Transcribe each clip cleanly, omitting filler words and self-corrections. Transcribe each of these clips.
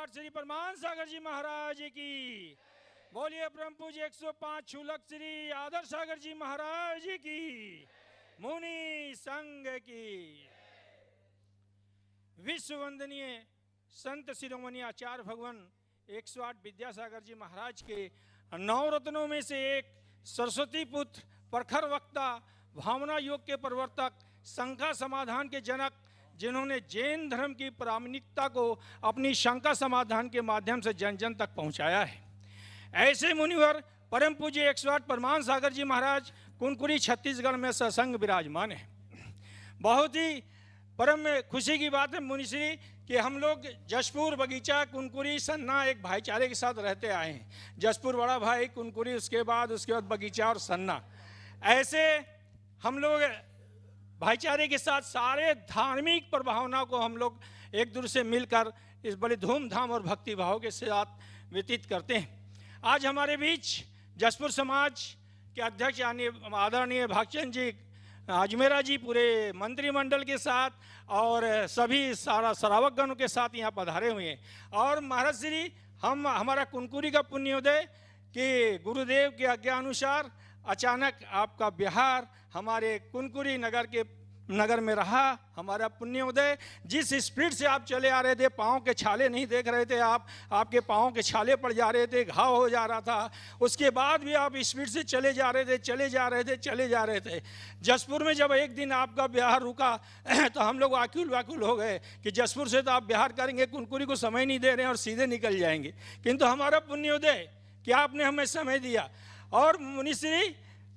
पाठ श्री परमान सागर जी महाराज की। बोलिए परम पूज्य 105 छूलक श्री आदर सागर जी महाराज की। मुनि संघ की। विश्व वंदनीय संत शिरोमणि आचार्य भगवान 108 विद्यासागर जी महाराज के 9 रत्नों में से एक सरस्वती पुत्र, प्रखर वक्ता, भावना योग के प्रवर्तक, शंका समाधान के जनक, जिन्होंने जैन धर्म की प्रामाणिकता को अपनी शंका समाधान के माध्यम से जन जन तक पहुंचाया है। ऐसे मुनिवर परम पूज्य 108 परमान सागर जी महाराज कुनकुरी छत्तीसगढ़ में सत्संग विराजमान है। बहुत ही परम खुशी की बात है मुनिश्री कि हम लोग जशपुर, बगीचा, कुनकुरी, सन्ना एक भाईचारे के साथ रहते आए हैं। जशपुर बड़ा भाई, कुनकुरी उसके बाद बगीचा और सन्ना, ऐसे हम लोग भाईचारे के साथ सारे धार्मिक प्रभावना को हम लोग एक दूसरे से मिलकर इस बड़े धूमधाम और भक्ति भाव के साथ व्यतीत करते हैं। आज हमारे बीच जशपुर समाज के अध्यक्ष यानी आदरणीय भागचंद जी अजमेरा जी पूरे मंत्रिमंडल के साथ और सभी सारा श्रावकगणों के साथ यहाँ पधारे हुए हैं। और महाराज श्री हमारा कुनकुरी का पुण्योदय कि गुरुदेव के आज्ञा अनुसार अचानक आपका बिहार हमारे कुनकुरी नगर में रहा। हमारा पुण्योदय जिस स्पीड से आप चले आ रहे थे, पाँव के छाले नहीं देख रहे थे आप, आपके पाँव के छाले पड़ जा रहे थे, घाव हो जा रहा था, उसके बाद भी आप स्पीड से चले जा रहे थे। जशपुर में जब एक दिन आपका बिहार रुका तो हम लोग व्याकुल हो गए कि जशपुर से तो आप बिहार करेंगे, कुनकुरी को समय नहीं दे रहे हैं और सीधे निकल जाएंगे। किंतु हमारा पुण्योदय कि आपने हमें समय दिया। और मुनिश्री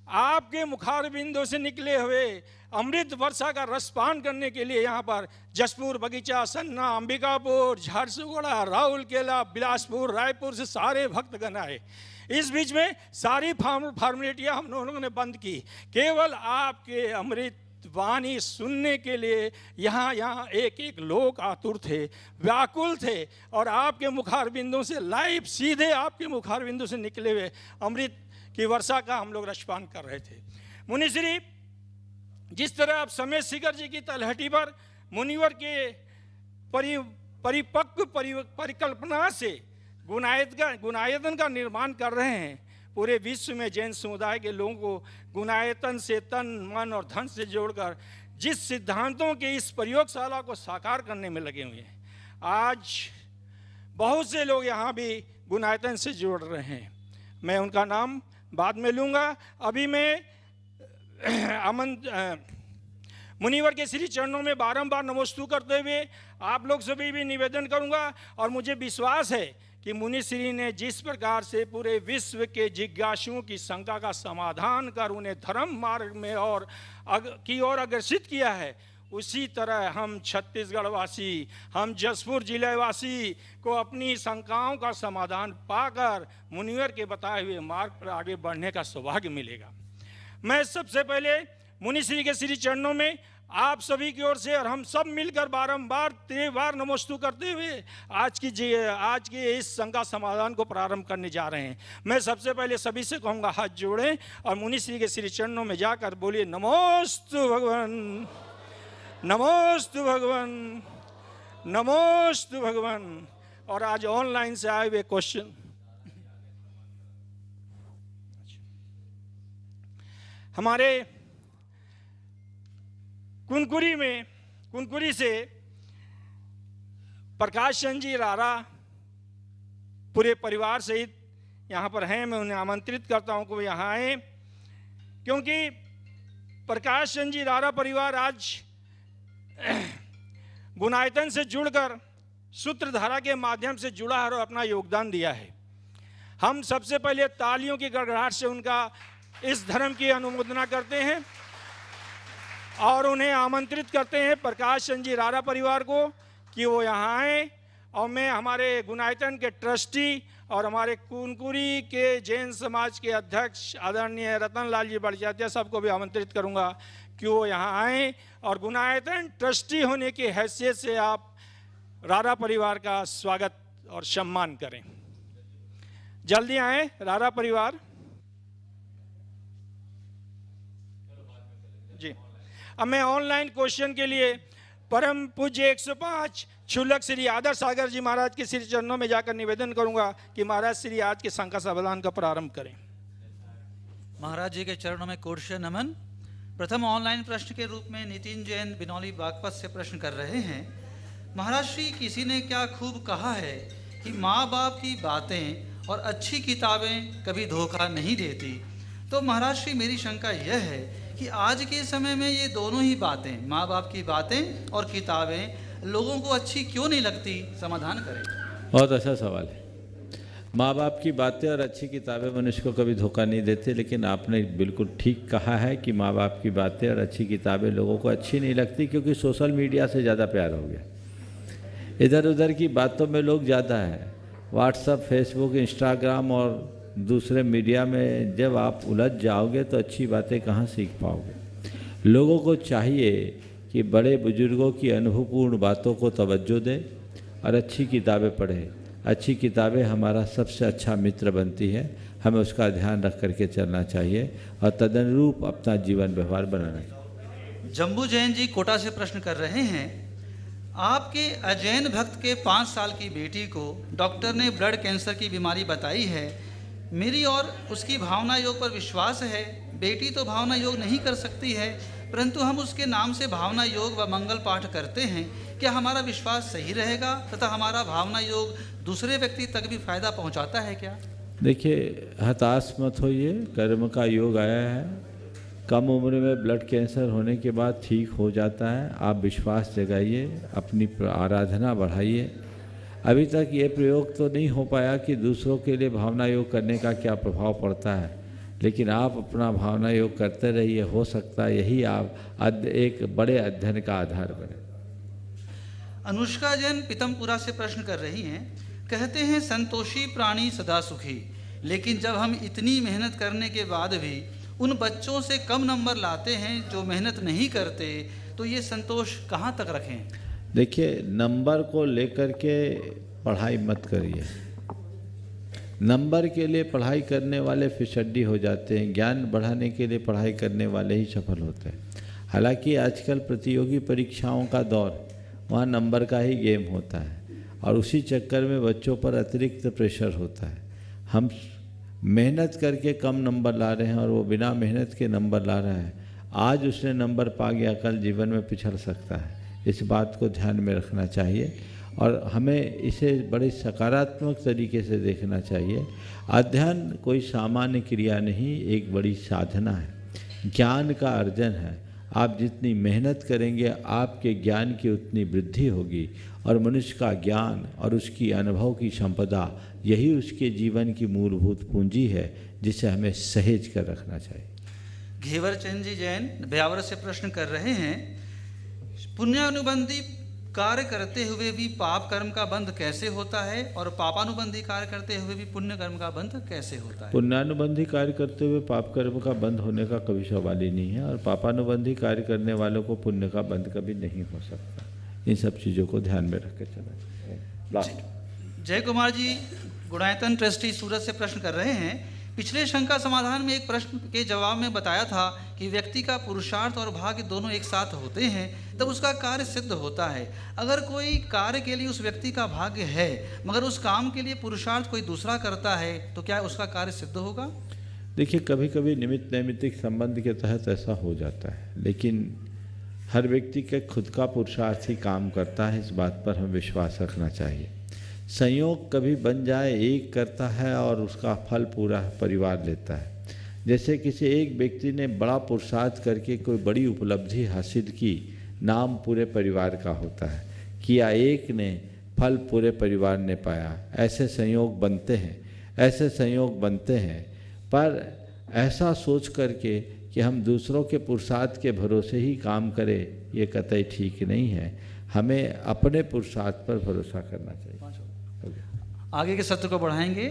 आपके मुखार बिंदु से निकले हुए अमृत वर्षा का रसपान करने के लिए यहाँ पर जशपुर, बगीचा, सन्ना, अंबिकापुर, झारसुगुड़ा, राउरकेला, बिलासपुर, रायपुर से सारे भक्तगण आए। इस बीच में सारी फॉर्मेलिटियाँ हम लोगों ने बंद की, केवल आपके अमृत वाणी सुनने के लिए यहाँ एक लोग आतुर थे, व्याकुल थे। और आपके मुखार बिंदु से लाइव सीधे आपके मुखार बिंदु से निकले हुए अमृत की वर्षा का हम लोग रसपान कर रहे थे। मुनिश्री जिस तरह आप समय शिखर जी की तलहटी पर मुनिवर के परिपक्व परिकल्पना से गुणायतन का निर्माण कर रहे हैं, पूरे विश्व में जैन समुदाय के लोगों को गुणायतन से तन, मन और धन से जोड़कर जिस सिद्धांतों के इस प्रयोगशाला को साकार करने में लगे हुए हैं, आज बहुत से लोग यहाँ भी गुणायतन से जोड़ रहे हैं। मैं उनका नाम बाद में लूँगा। अभी मैं मुनिवर के श्री चरणों में बारंबार नमोस्तु करते हुए आप लोग सभी भी निवेदन करूँगा। और मुझे विश्वास है कि मुनिश्री ने जिस प्रकार से पूरे विश्व के जिज्ञासुओं की शंका का समाधान कर उन्हें धर्म मार्ग में और की ओर अग्रसित किया है, उसी तरह हम छत्तीसगढ़ वासी, हम जशपुर जिले वासी को अपनी शंकाओं का समाधान पाकर मुनिवर के बताए हुए मार्ग पर आगे बढ़ने का सौभाग्य मिलेगा। मैं सबसे पहले मुनिश्री के श्री चरणों में आप सभी की ओर से और हम सब मिलकर बारंबार 3 बार नमोस्तु करते हुए आज की इस शंका समाधान को प्रारंभ करने जा रहे हैं। मैं सबसे पहले सभी से कहूँगा हाथ जोड़ें और मुनिश्री के श्री चरणों में जाकर बोलिए नमोस्तु भगवान, नमोस्तु भगवान, नमोस्तु भगवान। और आज ऑनलाइन से आए हुए क्वेश्चन, हमारे कुनकुरी से प्रकाश चंद जी रारा पूरे परिवार सहित यहाँ पर हैं। मैं उन्हें आमंत्रित करता हूँ कि वो यहाँ आए, क्योंकि प्रकाश चंद जी रारा परिवार आज गुणायतन से जुड़कर सूत्रधारा के माध्यम से जुड़ा है और अपना योगदान दिया है। हम सबसे पहले तालियों की गड़गड़ाहट से उनका इस धर्म की अनुमोदना करते हैं और उन्हें आमंत्रित करते हैं प्रकाश चंद जी रारा परिवार को कि वो यहाँ आए। और मैं हमारे गुणायतन के ट्रस्टी और हमारे कुनकुरी के जैन समाज के अध्यक्ष आदरणीय रतन लाल जी बड़जात्या सबको भी आमंत्रित करूँगा कि वो यहाँ आए और गुणायतन ट्रस्टी होने की हैसियत से आप रारा परिवार का स्वागत और सम्मान करें। जल्दी आए रारा परिवार जी। अब मैं ऑनलाइन क्वेश्चन के लिए परम पूज्य 105 क्षुल्लक श्री आदर सागर जी महाराज के श्री चरणों में जाकर निवेदन करूंगा कि महाराज श्री आज के शंका समाधान का प्रारंभ करें। महाराज जी के चरणों में कोटि नमन। प्रथम ऑनलाइन प्रश्न के रूप में नितिन जैन बिनौली बागपत से प्रश्न कर रहे हैं। महाराज श्री, किसी ने क्या खूब कहा है कि माँ बाप की बातें और अच्छी किताबें कभी धोखा नहीं देती। तो महाराज श्री, मेरी शंका यह है कि आज के समय में ये दोनों ही बातें, माँ बाप की बातें और किताबें, लोगों को अच्छी क्यों नहीं लगती? समाधान करें। बहुत अच्छा सवाल है। माँ बाप की बातें और अच्छी किताबें मनुष्य को कभी धोखा नहीं देते, लेकिन आपने बिल्कुल ठीक कहा है कि माँ बाप की बातें और अच्छी किताबें लोगों को अच्छी नहीं लगती, क्योंकि सोशल मीडिया से ज़्यादा प्यार हो गया। इधर उधर की बातों में लोग ज़्यादा है। व्हाट्सएप, फेसबुक, इंस्टाग्राम और दूसरे मीडिया में जब आप उलझ जाओगे तो अच्छी बातें कहाँ सीख पाओगे। लोगों को चाहिए कि बड़े बुजुर्गों की अनुभवपूर्ण बातों को तवज्जो दें और अच्छी किताबें पढ़ें। अच्छी किताबें हमारा सबसे अच्छा मित्र बनती है। हमें उसका ध्यान रख करके चलना चाहिए और तदनुरूप अपना जीवन व्यवहार बनाना चाहिए। जम्बू जैन जी कोटा से प्रश्न कर रहे हैं। आपके अजैन भक्त के 5 साल की बेटी को डॉक्टर ने ब्लड कैंसर की बीमारी बताई है। मेरी और उसकी भावना योग पर विश्वास है। बेटी तो भावना योग नहीं कर सकती है, परंतु हम उसके नाम से भावना योग व मंगल पाठ करते हैं। क्या हमारा विश्वास सही रहेगा तथा हमारा भावना योग दूसरे व्यक्ति तक भी फायदा पहुंचाता है क्या? देखिए, हताश मत होइए, कर्म का योग आया है। कम उम्र में ब्लड कैंसर होने के बाद ठीक हो जाता है। आप विश्वास जगाइए, अपनी आराधना बढ़ाइए। अभी तक ये प्रयोग तो नहीं हो पाया कि दूसरों के लिए भावना योग करने का क्या प्रभाव पड़ता है, लेकिन आप अपना भावना योग करते रहिए। हो सकता है यही आप एक बड़े अध्ययन का आधार बने। अनुष्का जैन पीतमपुरा से प्रश्न कर रही हैं। कहते हैं संतोषी प्राणी सदा सुखी, लेकिन जब हम इतनी मेहनत करने के बाद भी उन बच्चों से कम नंबर लाते हैं जो मेहनत नहीं करते, तो ये संतोष कहाँ तक रखें? देखिए, नंबर को लेकर के पढ़ाई मत करिए। नंबर के लिए पढ़ाई करने वाले फिसड्डी हो जाते हैं। ज्ञान बढ़ाने के लिए पढ़ाई करने वाले ही सफल होते हैं। हालांकि आजकल प्रतियोगी परीक्षाओं का दौर, वहाँ नंबर का ही गेम होता है और उसी चक्कर में बच्चों पर अतिरिक्त प्रेशर होता है। हम मेहनत करके कम नंबर ला रहे हैं और वो बिना मेहनत के नंबर ला रहा है। आज उसने नंबर पा गया, कल जीवन में पिछड़ सकता है। इस बात को ध्यान में रखना चाहिए और हमें इसे बड़े सकारात्मक तरीके से देखना चाहिए। अध्ययन कोई सामान्य क्रिया नहीं, एक बड़ी साधना है, ज्ञान का अर्जन है। आप जितनी मेहनत करेंगे आपके ज्ञान की उतनी वृद्धि होगी और मनुष्य का ज्ञान और उसकी अनुभव की संपदा, यही उसके जीवन की मूलभूत पूंजी है, जिसे हमें सहेज कर रखना चाहिए। घेवर चंद जी जैन ब्यावर से प्रश्न कर रहे हैं। पुण्यानुबंधी कार्य करते हुए भी पाप कर्म का बंध कैसे होता है और पापानुबंधी कार्य करते हुए भी पुण्य कर्म का बंध कैसे होता है? पुण्यानुबंधी कार्य करते हुए पाप कर्म का बंध होने का कभी सवाल ही नहीं है और पापानुबंधी कार्य करने वालों को पुण्य का बंध कभी नहीं हो सकता। इन सब चीज़ों को ध्यान में रख के चलना चाहिए। जय कुमार जी गुणायतन ट्रस्टी सूरत से प्रश्न कर रहे हैं। पिछले शंका समाधान में एक प्रश्न के जवाब में बताया था कि व्यक्ति का पुरुषार्थ और भाग्य दोनों एक साथ होते हैं तब उसका कार्य सिद्ध होता है। अगर कोई कार्य के लिए उस व्यक्ति का भाग्य है मगर उस काम के लिए पुरुषार्थ कोई दूसरा करता है, तो क्या उसका कार्य सिद्ध होगा? देखिए, कभी कभी निमित्त नैमित्तिक संबंध के तहत ऐसा हो जाता है, लेकिन हर व्यक्ति के खुद का पुरुषार्थ ही काम करता है। इस बात पर हमें विश्वास रखना चाहिए। संयोग कभी बन जाए, एक करता है और उसका फल पूरा परिवार लेता है। जैसे किसी एक व्यक्ति ने बड़ा पुरुषार्थ करके कोई बड़ी उपलब्धि हासिल की, नाम पूरे परिवार का होता है। किया एक ने, फल पूरे परिवार ने पाया। ऐसे संयोग बनते हैं, ऐसे संयोग बनते हैं। पर ऐसा सोच करके कि हम दूसरों के पुरुषार्थ के भरोसे ही काम करें, ये कतई ठीक नहीं है। हमें अपने पुरुषार्थ पर भरोसा करना चाहिए। आगे के सत्र को बढ़ाएंगे।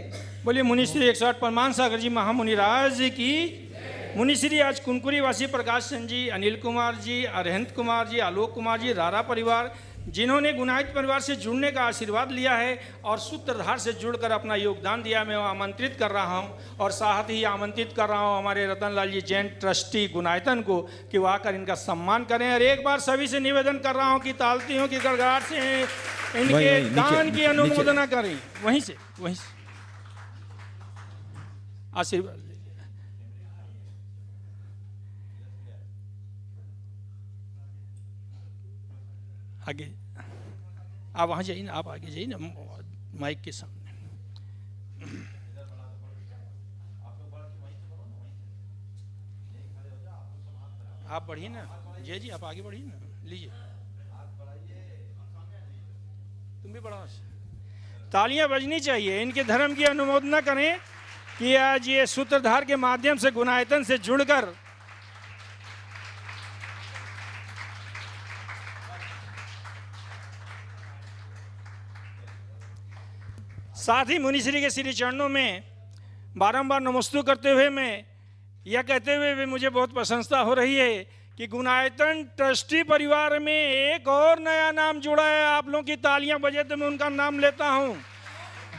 बोलिए मुनिश्री 108 परमान सागर जी महामुनिराज की। मुनिश्री आज कुनकुरी वासी प्रकाश चंद जी, अनिल कुमार जी, अरहंत कुमार जी, आलोक कुमार जी, रारा परिवार, जिन्होंने गुनाहित परिवार से जुड़ने का आशीर्वाद लिया है और सूत्रधार से जुड़कर अपना योगदान दिया, मैं आमंत्रित कर रहा हूं और साथ ही आमंत्रित कर रहा हूं हमारे रतनलाल जी जैन ट्रस्टी गुनायतन को कि वो आकर इनका सम्मान करें। और एक बार सभी से निवेदन कर रहा हूं कि तालतियों की गड़गड़ाहट से इनके दान की अनुमोदना करें। वहीं से आशीर्वाद आगे आप वहाँ जाइए ना, आप आगे जाइए ना माइक के सामने। आप बढ़िए ना जय जी, आप आगे बढ़िए ना, लीजिए तुम भी बढ़ाओ। तालियां बजनी चाहिए, इनके धर्म की अनुमोदना करें कि आज ये सूत्रधार के माध्यम से गुनायतन से जुड़कर साथ ही मुनिश्री के श्री चरणों में बारंबार नमस्तु करते हुए मैं यह कहते हुए भी मुझे बहुत प्रशंसा हो रही है कि गुनायतन ट्रस्टी परिवार में एक और नया नाम जुड़ा है। आप लोगों की तालियां बजे तो मैं उनका नाम लेता हूं।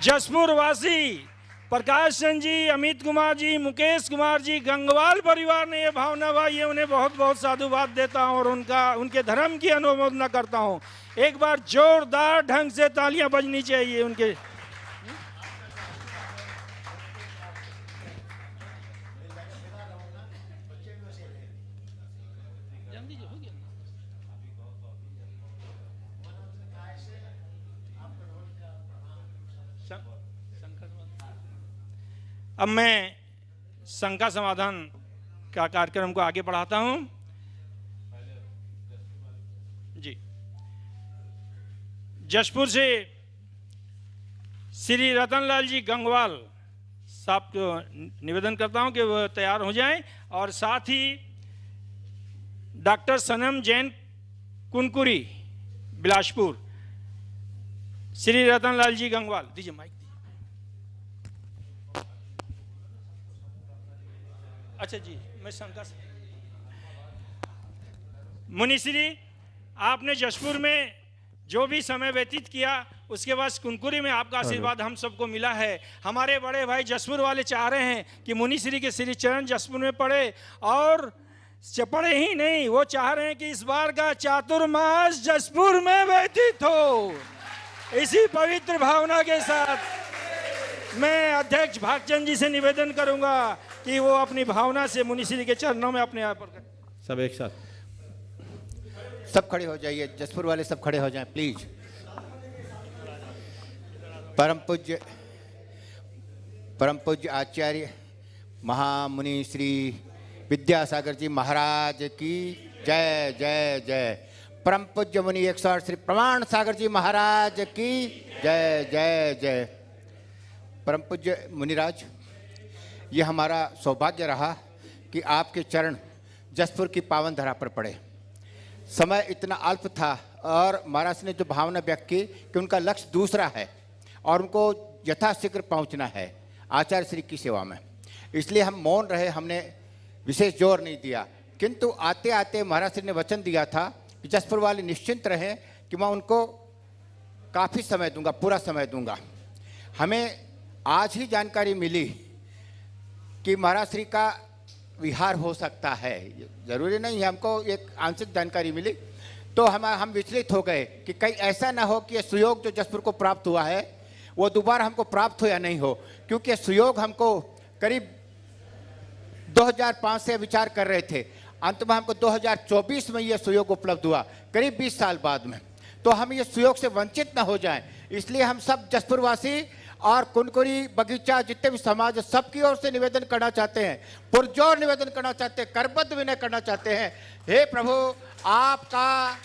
जसपुर वासी प्रकाश चंद जी, अमित कुमार जी, मुकेश कुमार जी, गंगवाल परिवार ने यह भावना भाई है, उन्हें बहुत बहुत साधुवाद देता हूं और उनके धर्म की अनुमोदना करता हूं। एक बार जोरदार ढंग से तालियां बजनी चाहिए उनके। अब मैं शंका समाधान का कार्यक्रम को आगे बढ़ाता हूं। जी, जशपुर से श्री रतनलाल जी गंगवाल साहब को निवेदन करता हूं कि वह तैयार हो जाएं और साथ ही डॉक्टर सनम जैन कुनकुरी बिलासपुर, श्री रतनलाल जी गंगवाल, दीजिए माइक। अच्छा जी, मैं शंका से मुनिश्री, आपने जशपुर में जो भी समय व्यतीत किया उसके बाद कुनकुरी में आपका आशीर्वाद हम सबको मिला है। हमारे बड़े भाई जशपुर वाले चाह रहे हैं कि मुनिश्री के श्री चरण जशपुर में पड़े और पड़े ही नहीं, वो चाह रहे हैं कि इस बार का चातुर्मास जशपुर में व्यतीत हो। इसी पवित्र भावना के साथ मैं अध्यक्ष भागचंद जी से निवेदन करूंगा कि वो अपनी भावना से मुनिश्री के चरणों में अपने आप पर सब एक साथ सब खड़े हो जाइए, जसपुर वाले सब खड़े हो जाएं प्लीज। परम पूज्य आचार्य महामुनि श्री विद्यासागर जी महाराज की जय जय जय। परम पूज्य मुनि 108 श्री प्रमाण सागर जी महाराज की जय जय जय। परम पूज्य मुनिराज, ये हमारा सौभाग्य रहा कि आपके चरण जसपुर की पावन धरा पर पड़े। समय इतना अल्प था और महाराज ने जो भावना व्यक्त की कि उनका लक्ष्य दूसरा है और उनको यथाशीघ्र पहुंचना है आचार्य श्री की सेवा में, इसलिए हम मौन रहे, हमने विशेष जोर नहीं दिया। किंतु आते आते महाराज श्री ने वचन दिया था कि जसपुर वाले निश्चिंत रहें कि मैं उनको काफ़ी समय दूंगा, पूरा समय दूंगा। हमें आज ही जानकारी मिली कि महाराज श्री का विहार हो सकता है, जरूरी नहीं है, हमको एक आंशिक जानकारी मिली तो हम विचलित हो गए कि कहीं ऐसा ना हो कि ये सुयोग जो जसपुर को प्राप्त हुआ है वो दोबारा हमको प्राप्त हो या नहीं हो, क्योंकि सुयोग हमको करीब 2005 से विचार कर रहे थे, अंत में हमको 2024 में ये सुयोग उपलब्ध हुआ, करीब 20 साल बाद में। तो हम ये सुयोग से वंचित ना हो जाएं, इसलिए हम सब जसपुरवासी और कुनकुरी बगीचा जितने भी समाज सबकी ओर से निवेदन करना चाहते हैं, पुरजोर निवेदन करना चाहते हैं, करबद्ध विनय करना चाहते हैं। हे प्रभु, आपका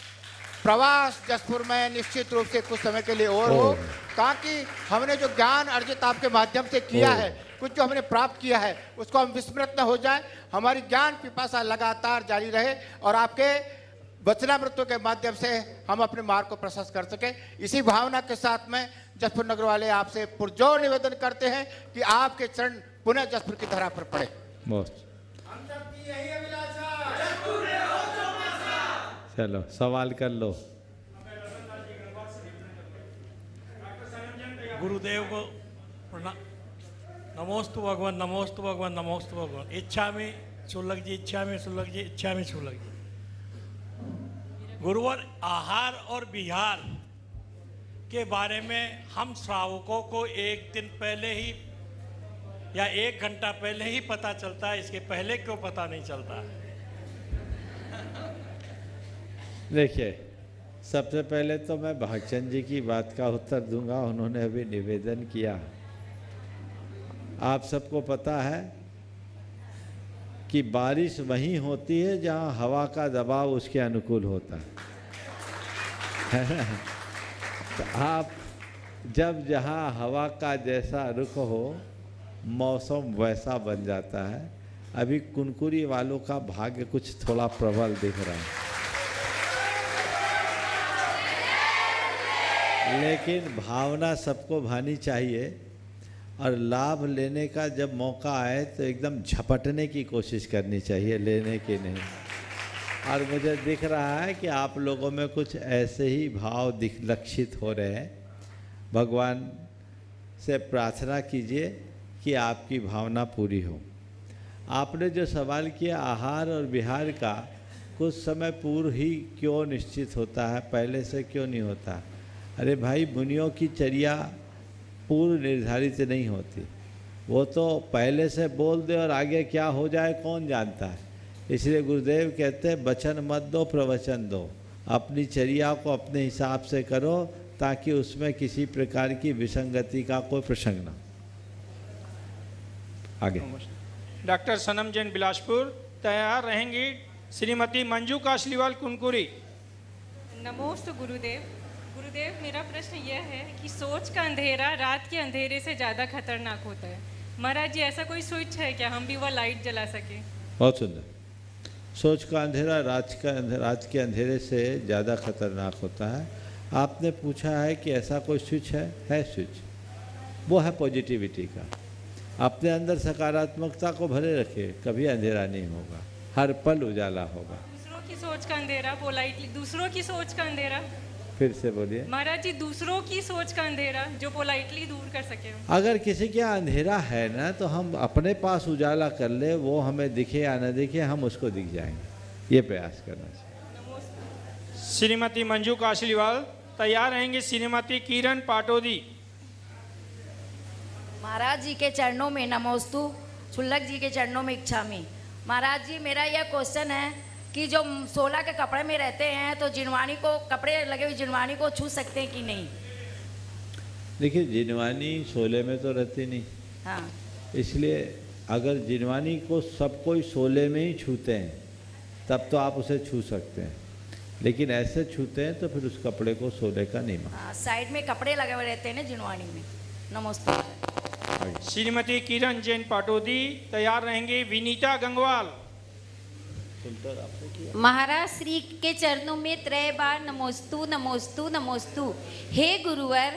प्रवास जसपुर में निश्चित रूप से कुछ समय के लिए और हो, ताकि हमने जो ज्ञान अर्जित आपके माध्यम से किया है, कुछ जो हमने प्राप्त किया है, उसको हम विस्मृत न हो जाए, हमारी ज्ञान पिपासा लगातार जारी रहे और आपके वचनामृतों के माध्यम से हम अपने मार्ग को प्रशस्त कर सके। इसी भावना के साथ में जसपुर नगर वाले आपसे पुरजोर निवेदन करते हैं कि आपके चरण पुनः जसपुर की धरा पर पड़े। चलो सवाल कर लो। गुरुदेव को प्रणाम। नमोस्तु भगवान, नमोस्तु भगवान, नमोस्तु भगवान। इच्छा में सुलग जी, इच्छा में सुलग जी, इच्छा में सुलग जी। गुरुवर, आहार और विहार के बारे में हम श्रावकों को एक दिन पहले ही या 1 घंटा पहले ही पता चलता है, इसके पहले क्यों पता नहीं चलता? देखिए, सबसे पहले तो मैं भागचंद जी की बात का उत्तर दूंगा। उन्होंने अभी निवेदन किया। आप सबको पता है कि बारिश वहीं होती है जहां हवा का दबाव उसके अनुकूल होता है ना? तो आप जब जहां हवा का जैसा रुख हो, मौसम वैसा बन जाता है। अभी कुनकुरी वालों का भाग्य कुछ थोड़ा प्रबल दिख रहा है, लेकिन भावना सबको भानी चाहिए और लाभ लेने का जब मौका आए तो एकदम झपटने की कोशिश करनी चाहिए, लेने की नहीं। और मुझे दिख रहा है कि आप लोगों में कुछ ऐसे ही भाव लक्षित हो रहे हैं। भगवान से प्रार्थना कीजिए कि आपकी भावना पूरी हो। आपने जो सवाल किया आहार और विहार का, कुछ समय पूर्व ही क्यों निश्चित होता है, पहले से क्यों नहीं होता? अरे भाई, मुनियों की चर्या पूर्व निर्धारित नहीं होती। वो तो पहले से बोल दे और आगे क्या हो जाए कौन जानता है। इसलिए गुरुदेव कहते हैं वचन मत दो, प्रवचन दो। अपनी चर्या को अपने हिसाब से करो ताकि उसमें किसी प्रकार की विसंगति का कोई प्रसंग ना। आगे डॉक्टर सनम जैन बिलासपुर तैयार रहेंगी। श्रीमती मंजू काशलीवाल कुनकुरी। नमोस्तु गुरुदेव। गुरुदेव, मेरा प्रश्न यह है कि सोच का अंधेरा रात के अंधेरे से ज़्यादा खतरनाक होता है। महाराज जी, ऐसा कोई स्विच है क्या, हम भी वह लाइट जला सकें? बहुत सुंदर। सोच का अंधेरा रात के अंधेरे से ज़्यादा खतरनाक होता है। आपने पूछा है कि ऐसा कोई स्विच है स्विच। वो है पॉजिटिविटी का। अपने अंदर सकारात्मकता को भरे रखे, कभी अंधेरा नहीं होगा, हर पल उजाला होगा। दूसरों की सोच का अंधेरा, पोलाइटली दूसरों की सोच का अंधेरा। फिर से बोलिए। महाराज जी, दूसरों की सोच का अंधेरा जो पोलाइटली दूर कर सके। अगर किसी के यहाँ अंधेरा है ना, तो हम अपने पास उजाला कर ले, वो हमें दिखे या न दिखे, हम उसको दिख जाएंगे। ये प्रयास करना चाहिए। श्रीमती मंजू काशलीवाल तैयार रहेंगे। श्रीमती किरण पाटोदी। महाराज जी के चरणों में नमोस्तु, छुल्लक जी के चरणों में इच्छामी। महाराज जी, मेरा यह क्वेश्चन है कि जो 16 के कपड़े में रहते हैं तो जिनवानी को, कपड़े लगे हुए जिनवानी को छू सकते हैं कि नहीं? देखिए, जिनवानी 16 में तो रहती नहीं। हाँ, इसलिए अगर जिनवानी को सब कोई 16 में ही छूते हैं तब तो आप उसे छू सकते हैं, लेकिन ऐसे छूते हैं तो फिर उस कपड़े को 16 का नहीं मानते। हाँ, साइड में कपड़े लगे हुए रहते हैं ना जिनवानी में। नमस्ते। श्रीमती किरण जैन पाटोदी तैयार रहेंगे। विनीता गंगवाल। महाराज श्री के चरणों में 3 बार नमोस्तु नमोस्तु नमोस्तु। हे गुरुवर,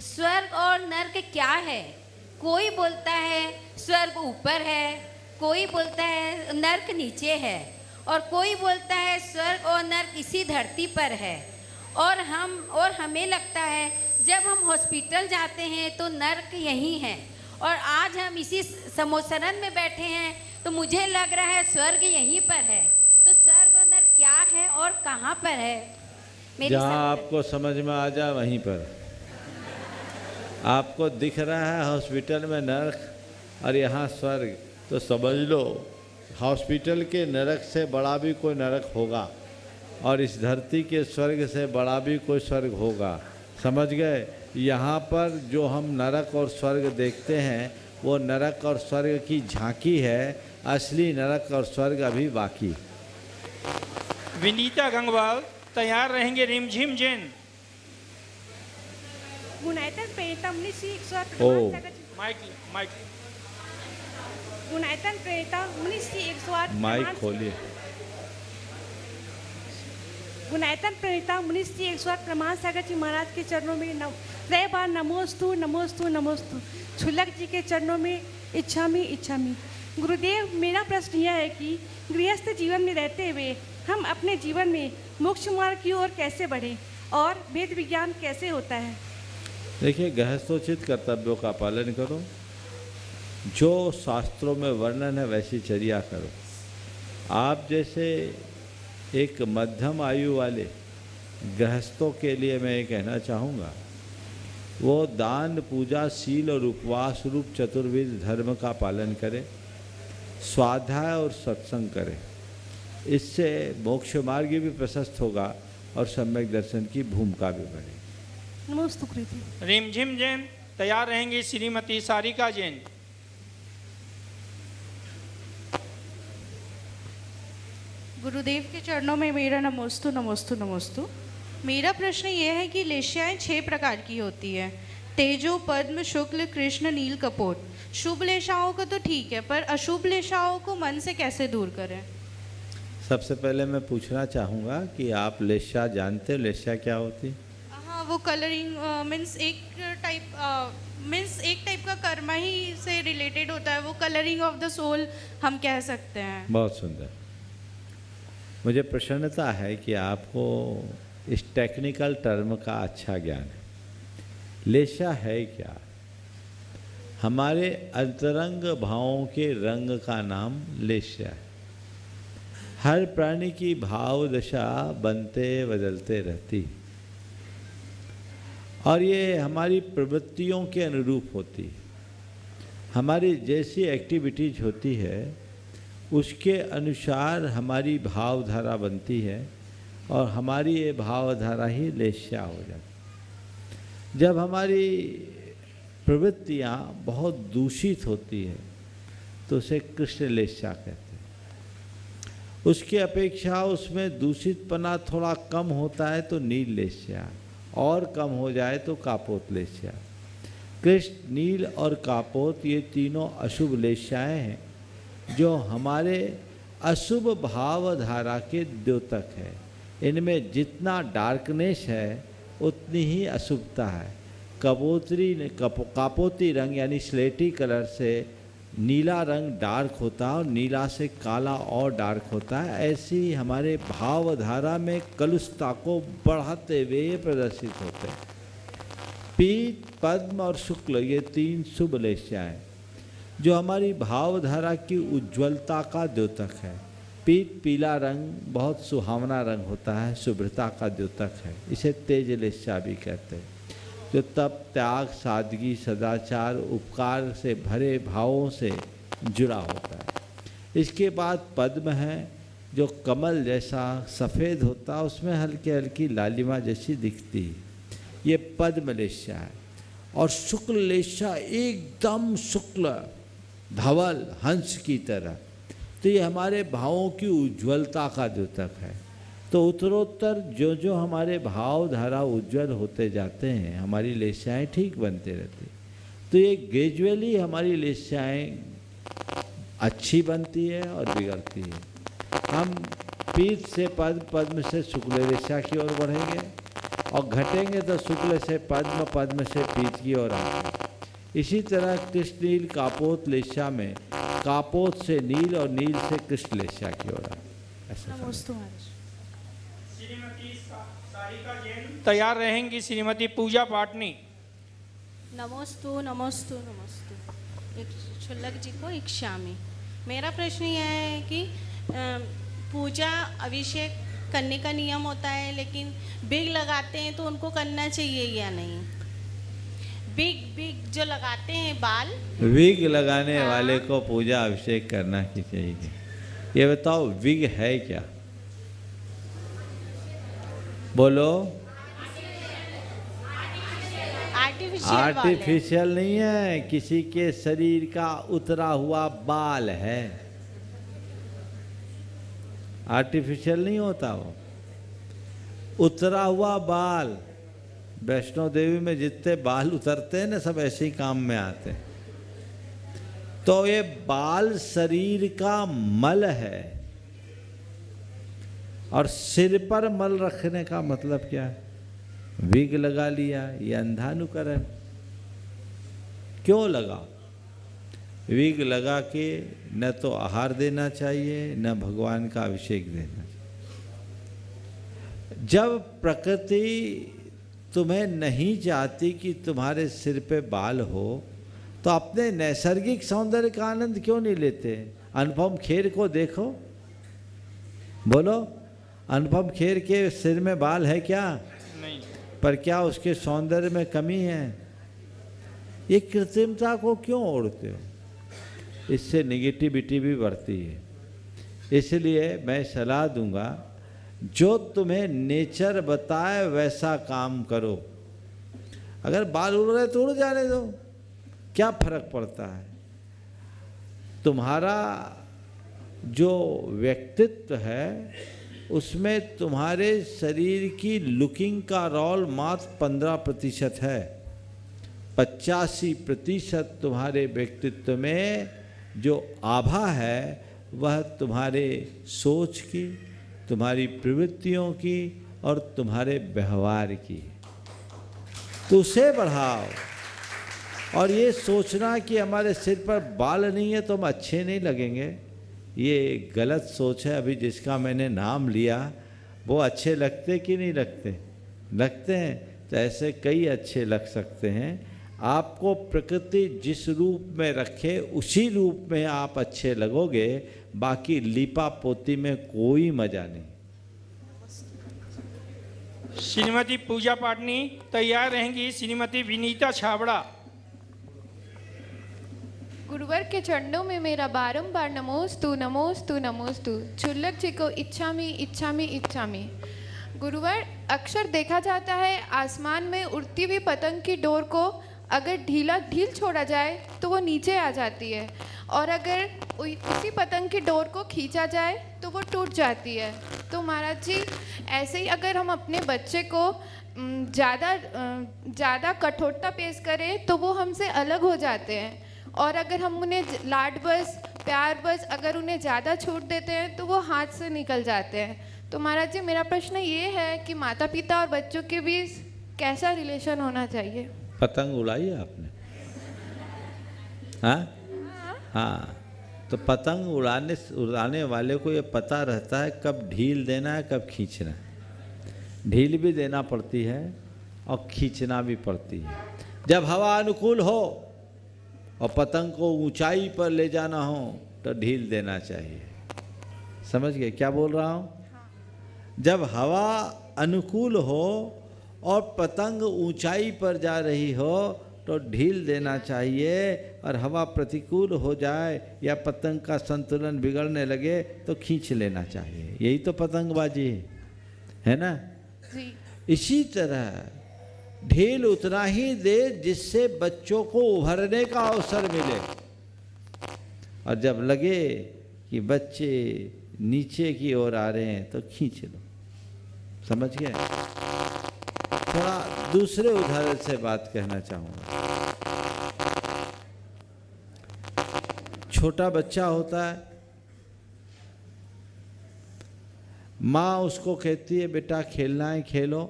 स्वर्ग और नर्क क्या है? कोई बोलता है स्वर्ग ऊपर है, कोई बोलता है नर्क नीचे है, और कोई बोलता है स्वर्ग और नर्क इसी धरती पर है। और हमें लगता है जब हम हॉस्पिटल जाते हैं तो नर्क यहीं है, और आज हम इसी समोसरन में बैठे हैं तो मुझे लग रहा है स्वर्ग यहीं पर है। तो स्वर्ग और नर्क क्या है और कहाँ पर है? जहाँ आपको समझ में आ जाए वहीं पर। आपको दिख रहा है हॉस्पिटल में नरक और यहाँ स्वर्ग, तो समझ लो हॉस्पिटल के नरक से बड़ा भी कोई नरक होगा और इस धरती के स्वर्ग से बड़ा भी कोई स्वर्ग होगा। समझ गए? यहाँ पर जो हम नरक और स्वर्ग देखते हैं वो नरक और स्वर्ग की झांकी है, असली नरक और स्वर्ग अभी बाकी। विनीता गंगवाल तैयार रहेंगे। रिमझिम जैन। गुणायतन प्रेरिता मुनिश्री ओ। माइक गुणायतन प्रेरिता मुनिश्री 108 माइक खोलिए। गुणायतन प्रेरिता मुनिश्री 108 प्रमाण सागर जी महाराज के चरणों में 3 बार नमोस्तु नमोस्तु नमोस्तु। छुल्लक जी के चरणों में इच्छामी इच्छामी। गुरुदेव, मेरा प्रश्न यह है कि गृहस्थ जीवन में रहते हुए हम अपने जीवन में मोक्ष मार्ग की ओर कैसे बढ़ें और वेद विज्ञान कैसे होता है? देखिए, गृहस्थोचित कर्तव्यों का पालन करो, जो शास्त्रों में वर्णन है वैसी चर्या करो। आप जैसे एक मध्यम आयु वाले गृहस्थों के लिए मैं ये कहना चाहूँगा, वो दान, पूजा, शील और उपवास रूप चतुर्विध धर्म का पालन करें, स्वाध्याय और सत्संग करें। इससे मोक्ष मार्ग भी प्रशस्त होगा और सम्यक दर्शन की भूमिका भी बढ़ेगी। नमोस्तु गुरुदेव। रिमझिम जैन तैयार रहेंगी श्रीमती सारिका जैन। गुरुदेव के चरणों में मेरा नमोस्तु नमोस्तु नमोस्तु। मेरा प्रश्न ये है कि लेश्याएँ 6 प्रकार की होती है, तेजो, पद्म, शुक्ल, कृष्ण, नील, कपोट। शुभ लेशाओं को तो ठीक है, पर अशुभ लेशाओं को मन से कैसे दूर करें? सबसे पहले मैं पूछना चाहूँगा कि आप लेस्या जानते हो? लेस्या क्या होती? हाँ, वो कलरिंग मीन्स एक टाइप का कर्मा ही से रिलेटेड होता है, वो कलरिंग ऑफ द सोल हम कह सकते हैं। बहुत सुंदर। मुझे प्रसन्नता है कि आपको इस टेक्निकल टर्म का अच्छा ज्ञान है। लेशा है क्या? हमारे अंतरंग भावों के रंग का नाम लेशा है। हर प्राणी की भाव दशा बनते बदलते रहती और ये हमारी प्रवृत्तियों के अनुरूप होती है। हमारी जैसी एक्टिविटीज होती है उसके अनुसार हमारी भावधारा बनती है और हमारी ये भावधारा ही लेस्या हो जाती। जब हमारी प्रवृत्तियाँ बहुत दूषित होती है तो उसे कृष्ण लेस्या कहते हैं। उसके अपेक्षा उसमें दूषितपना थोड़ा कम होता है तो नील लेस्या, और कम हो जाए तो कापोत लेस्या। कृष्ण, नील और कापोत ये तीनों अशुभ लेस्याएँ हैं जो हमारे अशुभ भावधारा के द्योतक है। इनमें जितना डार्कनेस है उतनी ही अशुभता है। कापोती रंग यानी स्लेटी कलर से नीला रंग डार्क होता है और नीला से काला और डार्क होता है। ऐसी ही हमारे भावधारा में कलुषता को बढ़ाते हुए ये प्रदर्शित होते हैं। पीत, पद्म और शुक्ल ये 3 शुभ लेस्याएँ जो हमारी भावधारा की उज्ज्वलता का द्योतक है। पीत पीला रंग बहुत सुहावना रंग होता है, शुभ्रता का द्योतक है। इसे तेज लेस्या भी कहते हैं, जो तप, त्याग, सादगी, सदाचार, उपकार से भरे भावों से जुड़ा होता है। इसके बाद पद्म है जो कमल जैसा सफ़ेद होता है, उसमें हल्की हल्की लालिमा जैसी दिखती है, ये पद्म लेस्या है। और शुक्ल लेस्या एकदम शुक्ल धवल हंस की तरह, तो ये हमारे भावों की उज्ज्वलता का द्योतक है। तो उत्तरोत्तर जो जो हमारे भाव धारा उज्ज्वल होते जाते हैं हमारी लेस्याएँ ठीक बनते रहती। तो ये ग्रेजुअली हमारी लेस्याएँ अच्छी बनती है और बिगड़ती है। हम पीत से पद्म, पद्म से शुक्ल लेस्या की ओर बढ़ेंगे और घटेंगे तो शुक्ल से पद्म, पद्म से पीत की ओर आएंगे। इसी तरह कृष्ण, नील, कापोत लेस्या में कापोत से नील और नील से कृष्ण लेस्या की ओर आए। ऐसा नमोस्तु महाराज। श्रीमती सारिका जैन तैयार रहेंगी श्रीमती पूजा पाटनी। नमोस्तु नमोस्तु नमोस्तु। क्षुल्लक जी को इच्छामि। मेरा प्रश्न यह है कि पूजा अभिषेक करने का नियम होता है, लेकिन बिग लगाते हैं तो उनको करना चाहिए या नहीं? बिग जो लगाते हैं बाल, विग लगाने वाले को पूजा अभिषेक करना ही चाहिए। ये बताओ विग है क्या? बोलो। आर्टिफिशियल नहीं है, किसी के शरीर का उतरा हुआ बाल है, आर्टिफिशियल नहीं होता वो। उतरा हुआ बाल, वैष्णो देवी में जितने बाल उतरते हैं ना सब ऐसे ही काम में आते हैं। तो ये बाल शरीर का मल है, और सिर पर मल रखने का मतलब क्या है? विग लगा लिया, ये अंधानुकरण। क्यों लगा? विग लगा के न तो आहार देना चाहिए न भगवान का अभिषेक देना चाहिए। जब प्रकृति तुम्हें नहीं चाहती कि तुम्हारे सिर पे बाल हो, तो अपने नैसर्गिक सौंदर्य का आनंद क्यों नहीं लेते? अनुपम खेर को देखो, बोलो, अनुपम खेर के सिर में बाल है क्या? नहीं। पर क्या उसके सौंदर्य में कमी है? ये कृत्रिमता को क्यों ओढ़ते हो? इससे निगेटिविटी भी बढ़ती है। इसलिए मैं सलाह दूंगा, जो तुम्हें नेचर बताए वैसा काम करो। अगर बाल उड़ रहे तो उड़ जाने दो, क्या फर्क पड़ता है? तुम्हारा जो व्यक्तित्व है उसमें तुम्हारे शरीर की लुकिंग का रोल मात्र 15% है। 85% तुम्हारे व्यक्तित्व में जो आभा है वह तुम्हारे सोच की, तुम्हारी प्रवृत्तियों की और तुम्हारे व्यवहार की। तो उसे बढ़ाओ। और ये सोचना कि हमारे सिर पर बाल नहीं है तो हम अच्छे नहीं लगेंगे, ये गलत सोच है। अभी जिसका मैंने नाम लिया वो अच्छे लगते कि नहीं लगते? लगते हैं। तो ऐसे कई अच्छे लग सकते हैं। आपको प्रकृति जिस रूप में रखे उसी रूप में आप अच्छे लगोगे, बाकी लीपा पोती में कोई मजा नहीं। श्रीमती पूजा पाटनी तैयार रहेंगी। श्रीमती विनीता छाबड़ा। गुरुवर के चरणों में मेरा बारंबार नमोस्तु नमोस्तु नमोस्तु। क्षुल्लक जी को इच्छामि इच्छामि इच्छामि। गुरुवर, अक्सर देखा जाता है आसमान में उड़ती हुई पतंग की डोर को अगर ढील छोड़ा जाए तो वो नीचे आ जाती है, और अगर उसी पतंग की डोर को खींचा जाए तो वो टूट जाती है। तो महाराज जी, ऐसे ही अगर हम अपने बच्चे को ज़्यादा कठोरता पेश करें तो वो हमसे अलग हो जाते हैं, और अगर हम उन्हें लाड बस प्यार बस अगर उन्हें ज़्यादा छूट देते हैं तो वो हाथ से निकल जाते हैं। तो महाराज जी, मेरा प्रश्न ये है कि माता पिता और बच्चों के बीच कैसा रिलेशन होना चाहिए? पतंग उड़ाई है आपने? हाँ हाँ। तो पतंग उड़ाने वाले को ये पता रहता है कब ढील देना है, कब खींचना है। ढील भी देना पड़ती है और खींचना भी पड़ती है। जब हवा अनुकूल हो और पतंग को ऊंचाई पर ले जाना हो तो ढील देना चाहिए। समझ गए क्या बोल रहा हूँ? जब हवा अनुकूल हो और पतंग ऊंचाई पर जा रही हो तो ढील देना चाहिए, और हवा प्रतिकूल हो जाए या पतंग का संतुलन बिगड़ने लगे तो खींच लेना चाहिए। यही तो पतंगबाजी है ना? जी। इसी तरह ढील उतना ही दे जिससे बच्चों को उभरने का अवसर मिले, और जब लगे कि बच्चे नीचे की ओर आ रहे हैं तो खींच लो। समझ गए? थोड़ा दूसरे उदाहरण से बात कहना चाहूँगा। छोटा बच्चा होता है, माँ उसको कहती है बेटा खेलना है खेलो,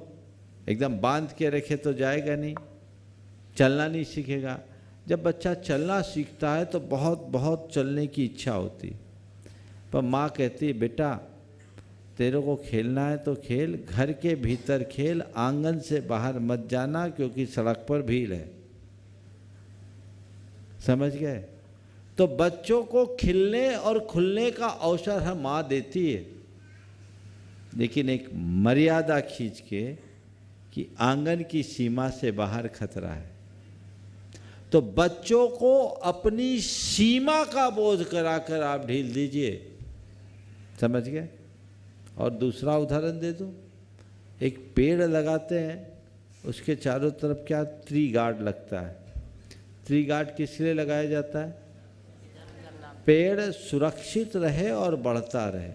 एकदम बांध के रखे तो जाएगा नहीं, चलना नहीं सीखेगा। जब बच्चा चलना सीखता है तो बहुत बहुत चलने की इच्छा होती, पर माँ कहती है बेटा तेरे को खेलना है तो खेल, घर के भीतर खेल, आंगन से बाहर मत जाना क्योंकि सड़क पर भीड़ है। समझ गए? तो बच्चों को खिलने और खुलने का अवसर हम माँ देती है, लेकिन एक मर्यादा खींच के कि आंगन की सीमा से बाहर खतरा है। तो बच्चों को अपनी सीमा का बोध कराकर आप ढील दीजिए। समझ गए? और दूसरा उदाहरण दे दूं। एक पेड़ लगाते हैं, उसके चारों तरफ क्या ट्री गार्ड लगता है। ट्री गार्ड किस लिए लगाया जाता है? पेड़ सुरक्षित रहे और बढ़ता रहे।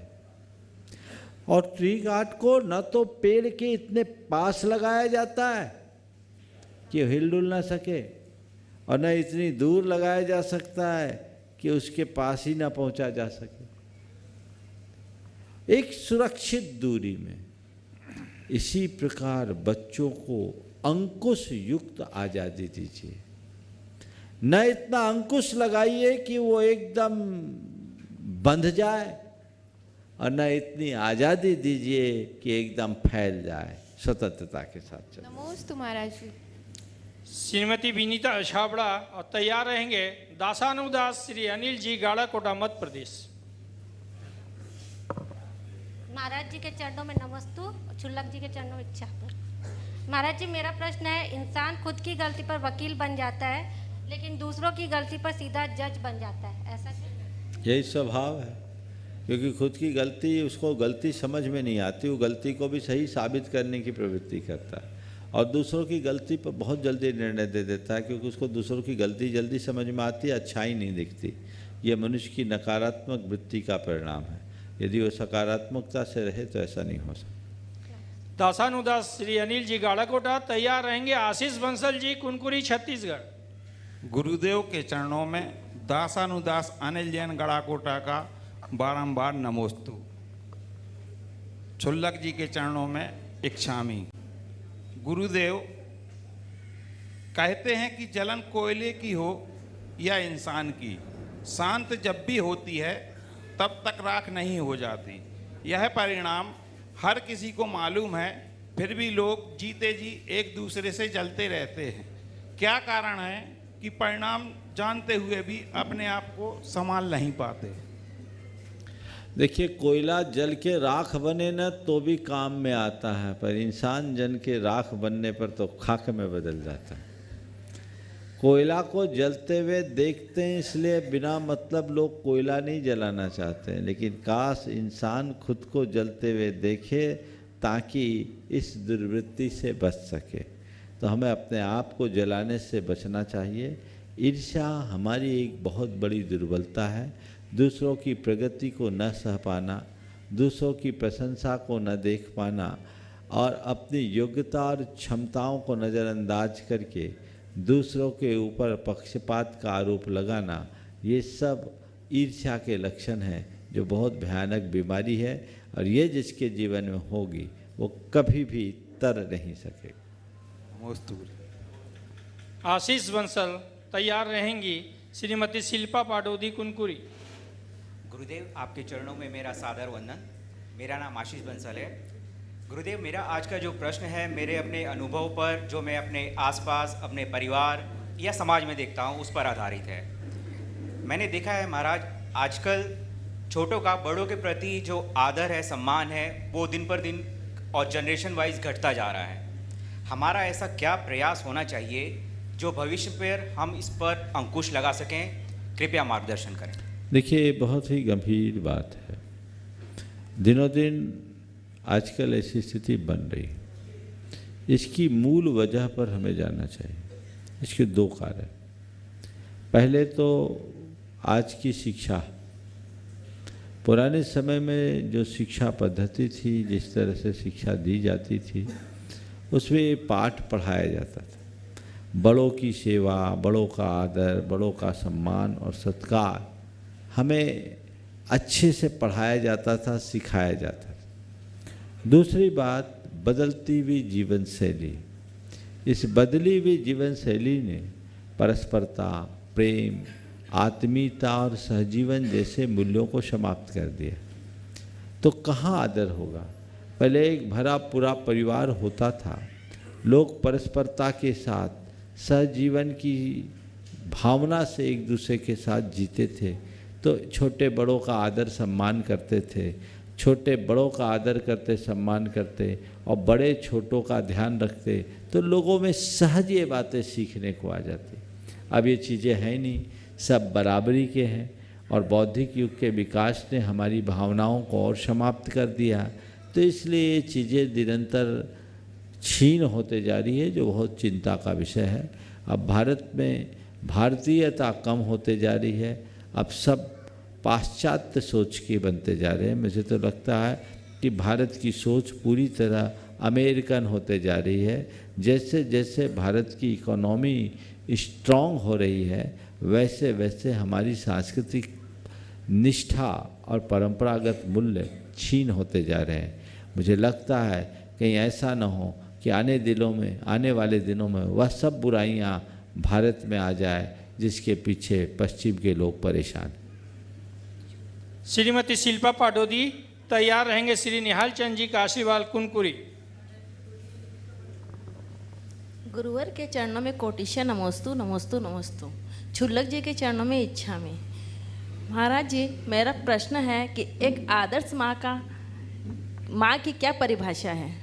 और ट्री गार्ड को न तो पेड़ के इतने पास लगाया जाता है कि हिल डुल ना सके, और न इतनी दूर लगाया जा सकता है कि उसके पास ही ना पहुंचा जा सके। एक सुरक्षित दूरी में। इसी प्रकार बच्चों को अंकुश युक्त आज़ादी दीजिए। न इतना अंकुश लगाइए कि वो एकदम बंध जाए, और न इतनी आज़ादी दीजिए कि एकदम फैल जाए। स्वतंत्रता के साथ चलें। नमोस्तु महाराज जी। श्रीमती विनीता छाबड़ा और तैयार रहेंगे दासानुदास श्री अनिल जी गाड़ाकोटा मध्य प्रदेश। महाराज जी के चरणों में नमस्तु, छुल्लक जी के चरणों में इच्छा पर। महाराज जी, मेरा प्रश्न है, इंसान खुद की गलती पर वकील बन जाता है लेकिन दूसरों की गलती पर सीधा जज बन जाता है, ऐसा क्यों? यही स्वभाव है, क्योंकि खुद की गलती उसको गलती समझ में नहीं आती, वो गलती को भी सही साबित करने की प्रवृत्ति करता है और दूसरों की गलती पर बहुत जल्दी निर्णय दे देता है, क्योंकि उसको दूसरों की गलती जल्दी समझ में आती है, अच्छाई नहीं दिखती। ये मनुष्य की नकारात्मक वृत्ति का परिणाम है। यदि वो सकारात्मकता से रहे तो ऐसा नहीं हो सकता। दासानुदास श्री अनिल जी गाड़ाकोटा तैयार रहेंगे आशीष बंसल जी कुनकुरी छत्तीसगढ़। गुरुदेव के चरणों में दासानुदास अनिल जैन गड़ाकोटा का बारंबार नमोस्तु। छुल्लक जी के चरणों में इच्छामी। गुरुदेव कहते हैं कि जलन कोयले की हो या इंसान की, शांत जब भी होती है तब तक राख नहीं हो जाती। यह परिणाम हर किसी को मालूम है, फिर भी लोग जीते जी एक दूसरे से जलते रहते हैं। क्या कारण है कि परिणाम जानते हुए भी अपने आप को संभाल नहीं पाते? देखिए, कोयला जल के राख बने न तो भी काम में आता है, पर इंसान जन के राख बनने पर तो खाक में बदल जाता है। कोयला को जलते हुए देखते हैं, इसलिए बिना मतलब लोग कोयला नहीं जलाना चाहते हैं, लेकिन काश इंसान खुद को जलते हुए देखे ताकि इस दुर्वृत्ति से बच सके। तो हमें अपने आप को जलाने से बचना चाहिए। ईर्ष्या हमारी एक बहुत बड़ी दुर्बलता है। दूसरों की प्रगति को न सह पाना, दूसरों की प्रशंसा को न देख पाना और अपनी योग्यता और क्षमताओं को नज़रअंदाज करके दूसरों के ऊपर पक्षपात का आरोप लगाना, ये सब ईर्ष्या के लक्षण हैं, जो बहुत भयानक बीमारी है और ये जिसके जीवन में होगी वो कभी भी तर नहीं सकेगा। आशीष बंसल तैयार रहेंगी श्रीमती शिल्पा पाडोदी कुनकुरी। गुरुदेव, आपके चरणों में मेरा सादर वंदन। मेरा नाम आशीष बंसल है। गुरुदेव, मेरा आज का जो प्रश्न है, मेरे अपने अनुभव पर, जो मैं अपने आसपास, अपने परिवार या समाज में देखता हूँ, उस पर आधारित है। मैंने देखा है महाराज, आजकल छोटों का बड़ों के प्रति जो आदर है, सम्मान है, वो दिन पर दिन और जनरेशन वाइज घटता जा रहा है। हमारा ऐसा क्या प्रयास होना चाहिए जो भविष्य पर हम इस पर अंकुश लगा सकें? कृपया मार्गदर्शन करें। देखिए, बहुत ही गंभीर बात है। दिनों दिन आजकल ऐसी स्थिति बन रही है। इसकी मूल वजह पर हमें जानना चाहिए। इसके दो कारण। पहले तो आज की शिक्षा। पुराने समय में जो शिक्षा पद्धति थी, जिस तरह से शिक्षा दी जाती थी, उसमें पाठ पढ़ाया जाता था। बड़ों की सेवा, बड़ों का आदर, बड़ों का सम्मान और सत्कार हमें अच्छे से पढ़ाया जाता था, सिखाया जाता था। दूसरी बात, बदलती हुई जीवन शैली। इस बदली हुई जीवन शैली ने परस्परता, प्रेम, आत्मीयता और सहजीवन जैसे मूल्यों को समाप्त कर दिया। तो कहाँ आदर होगा? पहले एक भरा पूरा परिवार होता था, लोग परस्परता के साथ सहजीवन की भावना से एक दूसरे के साथ जीते थे, तो छोटे बड़ों का आदर सम्मान करते थे, छोटे बड़ों का आदर करते, सम्मान करते और बड़े छोटों का ध्यान रखते, तो लोगों में सहज ये बातें सीखने को आ जाती। अब ये चीज़ें हैं नहीं, सब बराबरी के हैं और बौद्धिक युग के विकास ने हमारी भावनाओं को और समाप्त कर दिया। तो इसलिए ये चीज़ें निरंतर छीन होते जा रही है, जो बहुत चिंता का विषय है। अब भारत में भारतीयता कम होते जा रही है। अब सब पाश्चात्य सोच के बनते जा रहे हैं। मुझे तो लगता है कि भारत की सोच पूरी तरह अमेरिकन होते जा रही है। जैसे जैसे भारत की इकोनॉमी स्ट्रॉन्ग हो रही है, वैसे वैसे हमारी सांस्कृतिक निष्ठा और परंपरागत मूल्य छीन होते जा रहे हैं। मुझे लगता है कहीं ऐसा न हो कि आने वाले दिनों में वह सब बुराइयां भारत में आ जाए जिसके पीछे पश्चिम के लोग परेशान। श्रीमती शिल्पा पाडोदी तैयार रहेंगे श्री निहाल चंद जी का आशीर्वाद कुनकुरी। गुरुवर के चरणों में कोटिशा नमोस्तु नमोस्तु नमोस्तु। छुल्लक जी के चरणों में इच्छा में। महाराज जी, मेरा प्रश्न है कि एक आदर्श माँ की क्या परिभाषा है?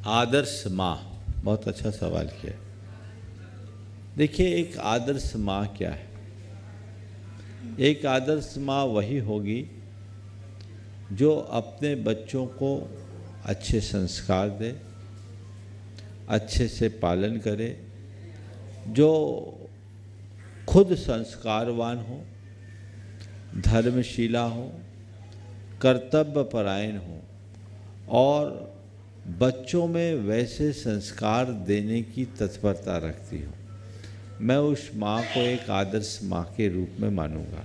आदर्श माँ, बहुत अच्छा सवाल किया। देखिए, एक आदर्श माँ क्या है? एक आदर्श माँ वही होगी जो अपने बच्चों को अच्छे संस्कार दे, अच्छे से पालन करे, जो खुद संस्कारवान हो, धर्मशीला हो, कर्तव्यपरायण हो और बच्चों में वैसे संस्कार देने की तत्परता रखती हो। मैं उस माँ को एक आदर्श माँ के रूप में मानूंगा।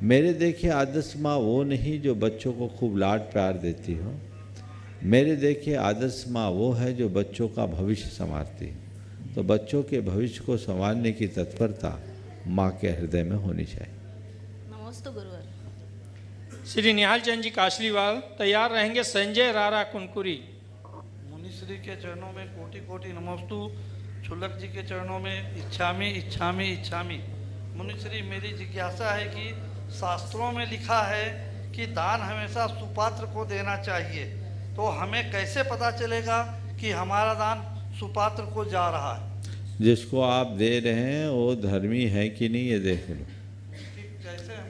मेरे देखिए आदर्श माँ वो नहीं जो बच्चों को खूब लाड प्यार देती हो। मेरे देखिए आदर्श माँ वो है जो बच्चों का भविष्य संवारती है। तो बच्चों के भविष्य को संवारने की तत्परता माँ के हृदय में होनी चाहिए। नमोस्तु गुरुवर। श्री निहाल चंद जी काशलीवाल तैयार रहेंगे। संजय रारा कुनकुरी। मुनिश्री के चरणों में कोटि कोटि नमोस्तु। छुल्लक जी के चरणों में इच्छामि इच्छामि इच्छामि। मुनिश्री, मेरी जिज्ञासा है कि शास्त्रों में लिखा है कि दान हमेशा सुपात्र को देना चाहिए, तो हमें कैसे पता चलेगा कि हमारा दान सुपात्र को जा रहा है? जिसको आप दे रहे हैं वो धर्मी है कि नहीं ये देख लो।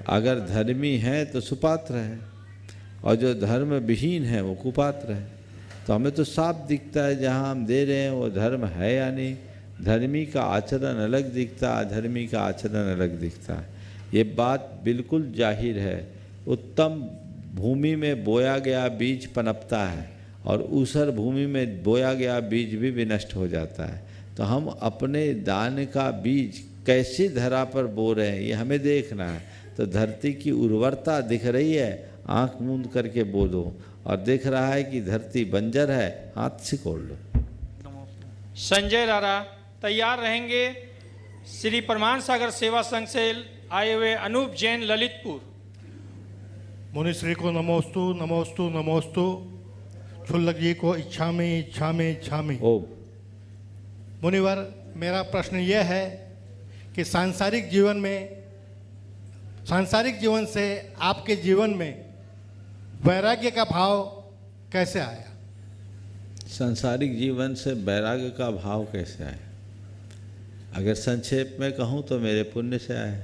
अगर धर्मी है तो सुपात्र है और जो धर्म विहीन है वो कुपात्र है। तो हमें तो साफ दिखता है जहाँ हम दे रहे हैं वो धर्म है या नहीं। धर्मी का आचरण अलग दिखता है, अधर्मी का आचरण अलग दिखता है। ये बात बिल्कुल जाहिर है। उत्तम भूमि में बोया गया बीज पनपता है और ऊसर भूमि में बोया गया बीज भी विनष्ट हो जाता है। तो हम अपने दान का बीज कैसी धरा पर बो रहे हैं ये हमें देखना है। तो धरती की उर्वरता दिख रही है, आंख मूंद करके बो दो, और दिख रहा है कि धरती बंजर है, हाथ सिकोड़ लो। संजय रारा तैयार रहेंगे। श्री परमान सागर सेवा संघ से आए हुए अनूप जैन ललितपुर। मुनिश्री को नमोस्तु नमोस्तु नमोस्तु। छुल्लक जी को इच्छामि इच्छामि इच्छामि। ओम। मुनिवर, मेरा प्रश्न यह है कि सांसारिक जीवन से आपके जीवन में वैराग्य का भाव कैसे आया? सांसारिक जीवन से वैराग्य का भाव कैसे आया? अगर संक्षेप में कहूँ तो मेरे पुण्य से आया।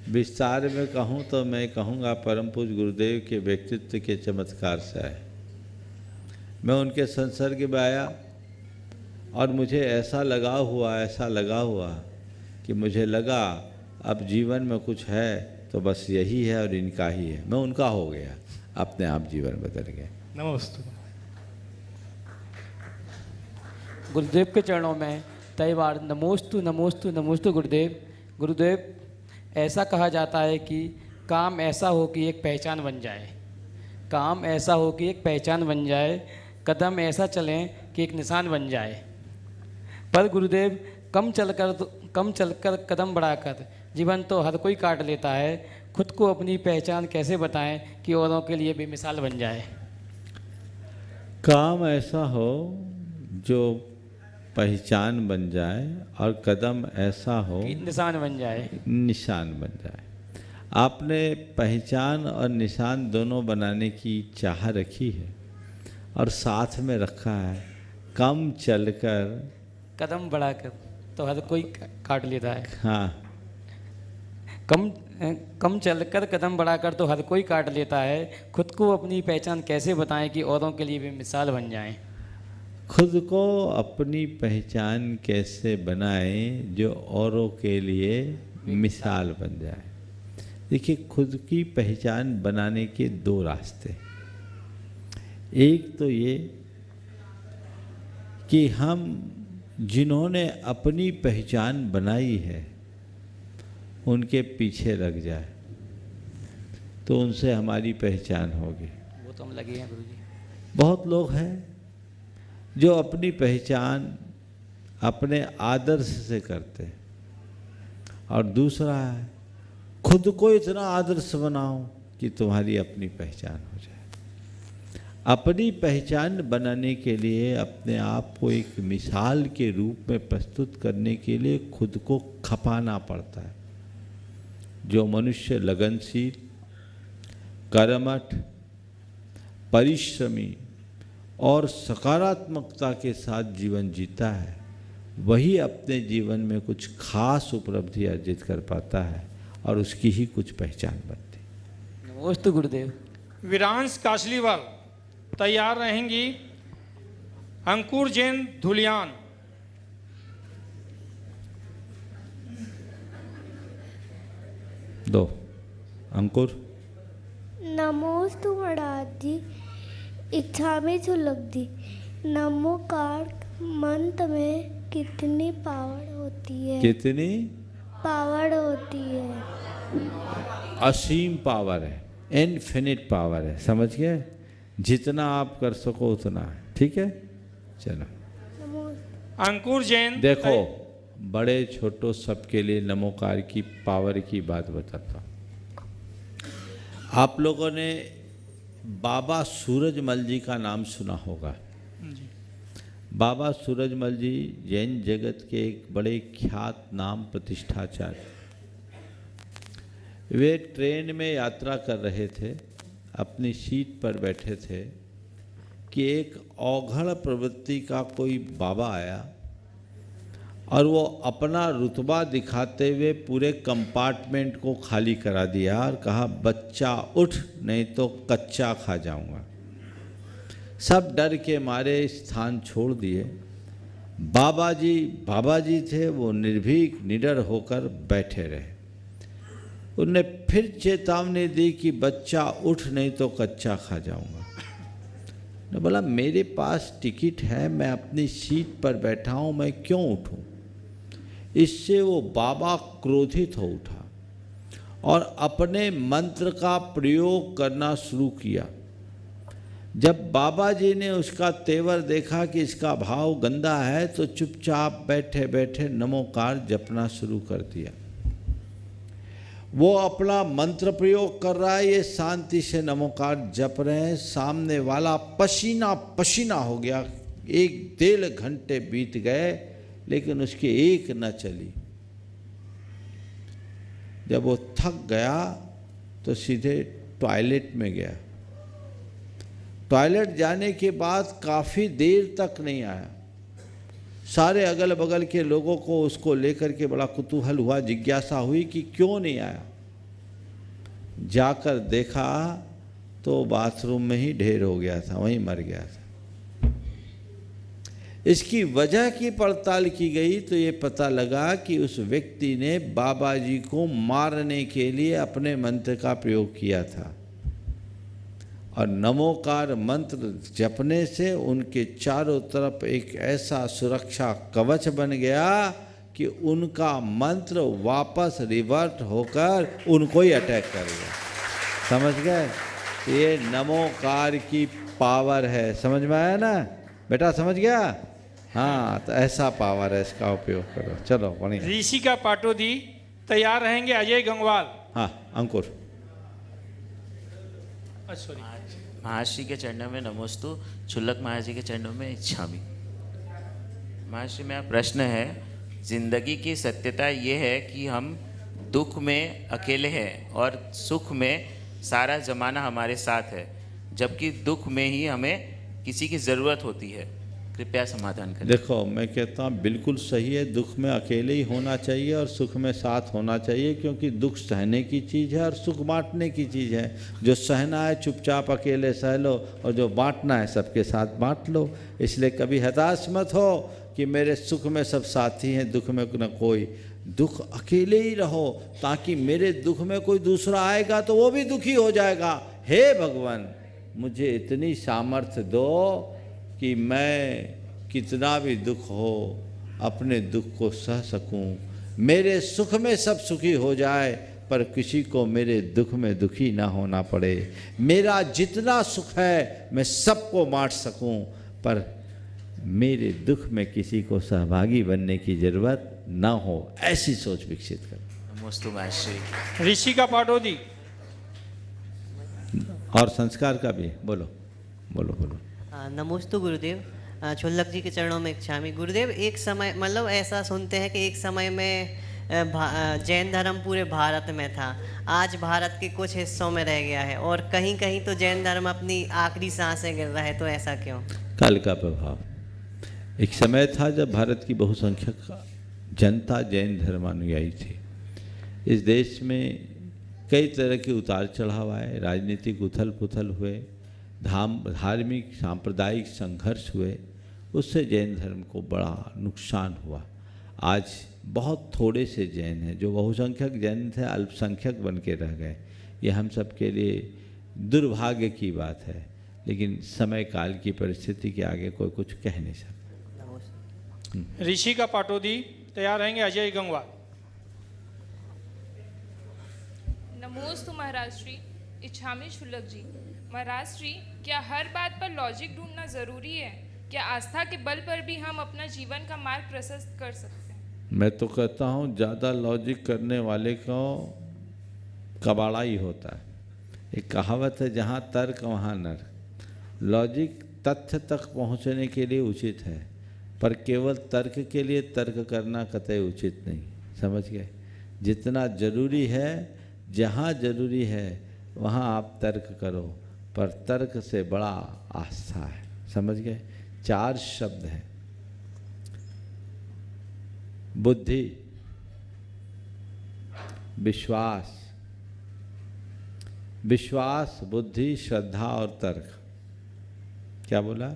विस्तार में कहूँ तो मैं कहूँगा परम पूज्य गुरुदेव के व्यक्तित्व के चमत्कार से आया। मैं उनके संसर्ग में आया और मुझे ऐसा लगा हुआ कि मुझे लगा अब जीवन में कुछ है तो बस यही है और इनका ही है। मैं उनका हो गया, अपने आप जीवन बदल गया। नमस्ते। गुरुदेव के चरणों में कई बार नमोस्तु नमोस्तु नमोस्तु गुरुदेव। गुरुदेव, ऐसा कहा जाता है कि काम ऐसा हो कि एक पहचान बन जाए, काम ऐसा हो कि एक पहचान बन जाए, कदम ऐसा चलें कि एक निशान बन जाए। पर गुरुदेव, कम चलकर कदम बढ़ाकर जीवन तो हर कोई काट लेता है। खुद को अपनी पहचान कैसे बताएं कि औरों के लिए बेमिसाल बन जाए? काम ऐसा हो जो पहचान बन जाए और कदम ऐसा हो कि निशान बन जाए। निशान बन जाए। आपने पहचान और निशान दोनों बनाने की चाह रखी है और साथ में रखा है। कम चलकर कदम बढ़ाकर तो हर कोई काट लेता है। हाँ, कम चलकर कदम बढ़ाकर तो हर कोई काट लेता है। खुद को अपनी पहचान कैसे बताएं कि औरों के लिए भी मिसाल बन जाएं? खुद को अपनी पहचान कैसे बनाएं जो औरों के लिए मिसाल बन जाए? देखिए, खुद की पहचान बनाने के दो रास्ते। एक तो ये कि हम जिन्होंने अपनी पहचान बनाई है उनके पीछे लग जाए तो उनसे हमारी पहचान होगी। वो तो हम लगे हैं गुरुजी। बहुत लोग हैं जो अपनी पहचान अपने आदर्श से करते हैं, और दूसरा है खुद को इतना आदर्श बनाओ कि तुम्हारी अपनी पहचान हो जाए। अपनी पहचान बनाने के लिए, अपने आप को एक मिसाल के रूप में प्रस्तुत करने के लिए खुद को खपाना पड़ता है। जो मनुष्य लगनशील, कर्मठ, परिश्रमी और सकारात्मकता के साथ जीवन जीता है, वही अपने जीवन में कुछ खास उपलब्धि अर्जित कर पाता है और उसकी ही कुछ पहचान बनती है। नमोस्तु गुरुदेव। वीरांश कासलीवाल तैयार रहेंगी। अंकुर जैन धुलियान। दो अंकुर। नमोस्तु महाराज जी, इच्छा में छुलकदी। नमोकार मंत्र में कितनी पावर होती है? कितनी पावर होती है? असीम पावर है, इनफिनिट पावर है, समझ गए? जितना आप कर सको उतना है, ठीक है? चलो अंकुर जैन। देखो, बड़े छोटो सबके लिए नमोकार की पावर की बात बताता हूँ। आप लोगों ने बाबा सूरजमल जी का नाम सुना होगा। बाबा सूरजमल जी जैन जगत के एक बड़े ख्यात नाम प्रतिष्ठाचार्य। वे ट्रेन में यात्रा कर रहे थे, अपनी सीट पर बैठे थे कि एक औघड़ प्रवृत्ति का कोई बाबा आया और वो अपना रुतबा दिखाते हुए पूरे कंपार्टमेंट को खाली करा दिया और कहा, बच्चा उठ, नहीं तो कच्चा खा जाऊंगा। सब डर के मारे स्थान छोड़ दिए। बाबा जी थे, वो निर्भीक निडर होकर बैठे रहे। उनने फिर चेतावनी दी कि बच्चा उठ, नहीं तो कच्चा खा जाऊंगा। ने बोला, मेरे पास टिकट है, मैं अपनी सीट पर बैठा हूँ, मैं क्यों उठूँ? इससे वो बाबा क्रोधित हो उठा और अपने मंत्र का प्रयोग करना शुरू किया। जब बाबा जी ने उसका तेवर देखा कि इसका भाव गंदा है, तो चुपचाप बैठे बैठे नमोकार जपना शुरू कर दिया। वो अपना मंत्र प्रयोग कर रहा है, ये शांति से नमोकार जप रहे हैं। सामने वाला पसीना पसीना हो गया। 1-1.5 घंटे बीत गए, लेकिन उसकी एक न चली। जब वो थक गया तो सीधे टॉयलेट में गया। टॉयलेट जाने के बाद काफ़ी देर तक नहीं आया। सारे अगल बगल के लोगों को उसको लेकर के बड़ा कुतूहल हुआ, जिज्ञासा हुई कि क्यों नहीं आया। जाकर देखा तो बाथरूम में ही ढेर हो गया था, वहीं मर गया था। इसकी वजह की पड़ताल की गई तो ये पता लगा कि उस व्यक्ति ने बाबा जी को मारने के लिए अपने मंत्र का प्रयोग किया था और नमोकार मंत्र जपने से उनके चारों तरफ एक ऐसा सुरक्षा कवच बन गया कि उनका मंत्र वापस रिवर्ट होकर उनको ही अटैक कर गया। समझ गए? ये नमोकार की पावर है। समझ में आया ना बेटा? समझ गया? हाँ, तो ऐसा पावर है, इसका उपयोग करो। चलो बढ़िया। ऋषिका पाटोदी तैयार रहेंगे। अजय गंगवाल। हाँ अंकुर। सॉरी। महर्षि के चरणों में नमोस्तु, क्षुल्लक महर्षि के चरणों में इच्छामि। महर्षि, मेरा प्रश्न है, जिंदगी की सत्यता ये है कि हम दुख में अकेले हैं और सुख में सारा जमाना हमारे साथ है, जबकि दुख में ही हमें किसी की ज़रूरत होती है। कृपया समाधान करें। देखो, मैं कहता हूँ बिल्कुल सही है, दुख में अकेले ही होना चाहिए और सुख में साथ होना चाहिए, क्योंकि दुख सहने की चीज़ है और सुख बांटने की चीज़ है। जो सहना है चुपचाप अकेले सह लो और जो बांटना है सबके साथ बांट लो। इसलिए कभी हताश मत हो कि मेरे सुख में सब साथी हैं, दुख में न कोई। दुख अकेले ही रहो, ताकि मेरे दुख में कोई दूसरा आएगा तो वो भी दुखी हो जाएगा। हे भगवान, मुझे इतनी सामर्थ्य दो कि मैं कितना भी दुख हो अपने दुख को सह सकूं। मेरे सुख में सब सुखी हो जाए, पर किसी को मेरे दुख में दुखी ना होना पड़े। मेरा जितना सुख है मैं सबको बांट सकूं, पर मेरे दुख में किसी को सहभागी बनने की जरूरत ना हो, ऐसी सोच विकसित कर। नमोस्तु महर्षि। ऋषिका पाटोदी। और संस्कार का भी बोलो। बोलो बोलो। नमोस्तु गुरुदेव। छुल्लक जी के चरणों में इच्छामी। गुरुदेव, एक समय मतलब ऐसा सुनते हैं कि एक समय में जैन धर्म पूरे भारत में था, आज भारत के कुछ हिस्सों में रह गया है और कहीं कहीं तो जैन धर्म अपनी आखिरी सांसें गिर रहा है, तो ऐसा क्यों? काल का प्रभाव। एक समय था जब भारत की बहुसंख्यक जनता जैन धर्मानुयायी थी। इस देश में कई तरह के उतार चढ़ाव आए, राजनीतिक उथल पुथल हुए, धार्मिक सांप्रदायिक संघर्ष हुए, उससे जैन धर्म को बड़ा नुकसान हुआ। आज बहुत थोड़े से जैन हैं, जो बहुसंख्यक जैन थे अल्पसंख्यक बन के रह गए। ये हम सब के लिए दुर्भाग्य की बात है, लेकिन समय काल की परिस्थिति के आगे कोई कुछ कह नहीं सकता। ऋषि का पाटोदी तैयार रहेंगे। अजय गंगवा। नमोस्तु महाराज श्री। इच्छामी शुल्लक जी। महाराज श्री, क्या हर बात पर लॉजिक ढूंढना जरूरी है? क्या आस्था के बल पर भी हम अपना जीवन का मार्ग प्रशस्त कर सकते हैं? मैं तो कहता हूँ ज़्यादा लॉजिक करने वाले को कबाड़ा ही होता है। एक कहावत है, जहाँ तर्क वहाँ नर। लॉजिक तथ्य तक पहुँचने के लिए उचित है, पर केवल तर्क के लिए तर्क करना कतई उचित नहीं। समझ गए? जितना जरूरी है, जहाँ जरूरी है वहाँ आप तर्क करो, पर तर्क से बड़ा आस्था है। समझ गए? 4 शब्द हैं: बुद्धि, विश्वास, विश्वास, बुद्धि, श्रद्धा और तर्क। क्या बोला?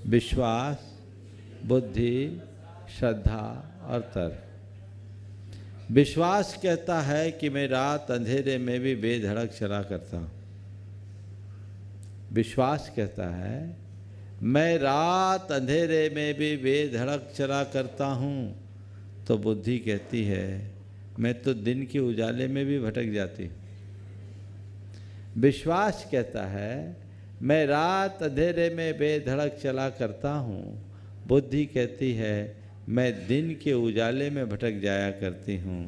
विश्वास, बुद्धि, श्रद्धा और तर्क। विश्वास कहता है कि मैं रात अंधेरे में भी बेधड़क चला करता हूँ। विश्वास कहता है मैं रात अंधेरे में भी बेधड़क चला करता हूँ। तो बुद्धि कहती है मैं तो दिन के उजाले में भी भटक जाती हूँ। विश्वास कहता है मैं रात अंधेरे में बेधड़क चला करता हूँ। बुद्धि कहती है मैं दिन के उजाले में भटक जाया करती हूँ।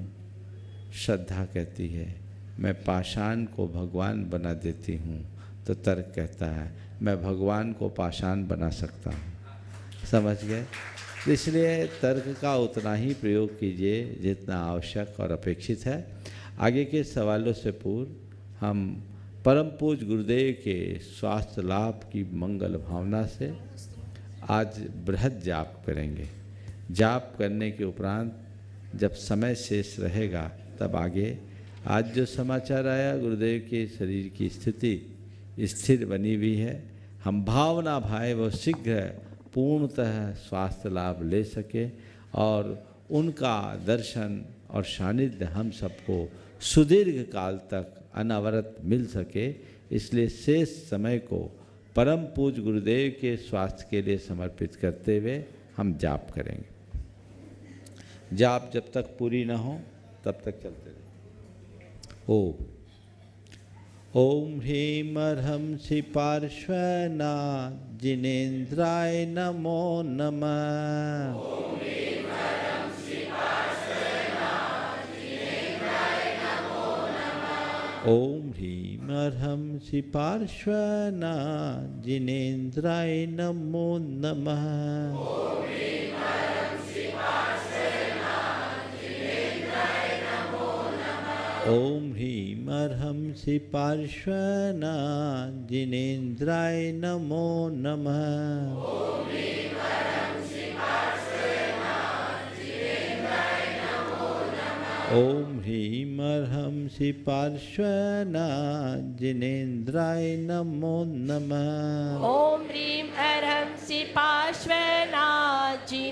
श्रद्धा कहती है मैं पाषाण को भगवान बना देती हूँ। तो तर्क कहता है मैं भगवान को पाषाण बना सकता हूँ। समझ गए? इसलिए तर्क का उतना ही प्रयोग कीजिए जितना आवश्यक और अपेक्षित है। आगे के सवालों से पूर्व हम परम पूज्य गुरुदेव के स्वास्थ्य लाभ की मंगल भावना से आज बृहद जाप करेंगे। जाप करने के उपरांत जब समय शेष रहेगा तब आगे आज जो समाचार आया, गुरुदेव के शरीर की स्थिति स्थिर बनी हुई है। हम भावना भाई वो शीघ्र पूर्णतः स्वास्थ्य लाभ ले सके और उनका दर्शन और सानिध्य हम सबको सुदीर्घ काल तक अनवरत मिल सके। इसलिए शेष समय को परम पूज्य गुरुदेव के स्वास्थ्य के लिए समर्पित करते हुए हम जाप करेंगे। जाप जब तक पूरी न हो तब तक चलते रहे। ओम ह्रीं अर्हंसि पार्श्वनाथ जिनेन्द्राय नमो नमः। ओम ह्रीं अर्हंसि पार्श्वनाथ जिनेन्द्राय नमो नमः। ओम ह्रीं अर्हंसि पार्श्वनाथ जिनेन्द्राय नमो नमः। ओम ह्रीं अर्हंसि पार्श्वनाथ जिनेन्द्राय नमो नमः। ओम ह्रीं अर्हंसि पार्श्वनाथ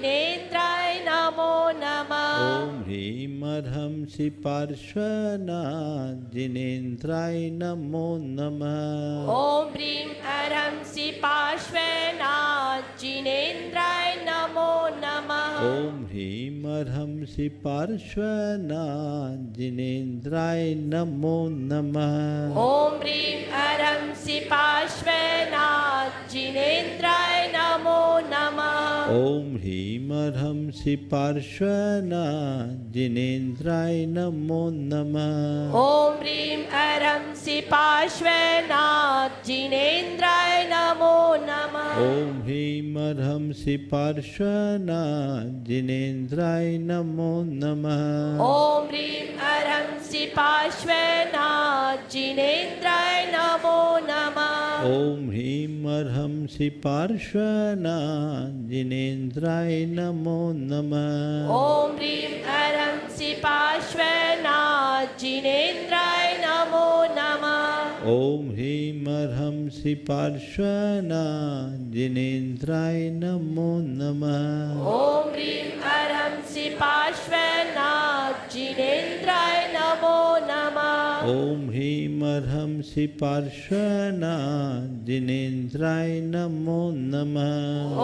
जिनेन्द्राय नमो नमः। ओम ह्रीं अर्हंसि पार्श्वनाथ जिनेन्द्राय नमो नमः। ओम ह्रीं अर्हंसि पार्श्वनाथ जिनेन्द्राय नमो नमः। ओम ह्रीं अर्हंसि पार्श्वनाथ जिनेन्द्राय नमो नमः। ओम ह्रीं अर्हंसि पार्श्वनाथ जिनेन्द्राय नमो नमः। ओम ह्रीम अर्हं श्री पार्श्वनाथ जिनेन्द्राय नमो नमः। ओम ह्रीम अर्हं श्री पार्श्वनाथ जिनेन्द्राय नमो नमः। ओम ह्रीम अर्हं श्री पार्श्वनाथ जिनेन्द्राय नमो नमः। ओम ह्रीम अर्हं श्री पार्श्वनाथ जिनेन्द्राय नमो नमः। ओम ह्रीम अर्हं श्री पार्श्वनाथ जिनेन्द्राय नमो नमः। ओम ह्रीम अर्हं श्री पार्श्वनाथ जिनेन्द्राय नमो नमः। ओम ह्रीम अर्हं श्री पार्श्वनाथ जिनेन्द्राय नमो नमः। ओम ह्रीम अर्हं श्री पार्श्वनाथ जिनेन्द्राय नमो नमः। ओम ह्रीम अर्हं श्री पार्श्वनाथ जिनेन्द्राय नमो नमः।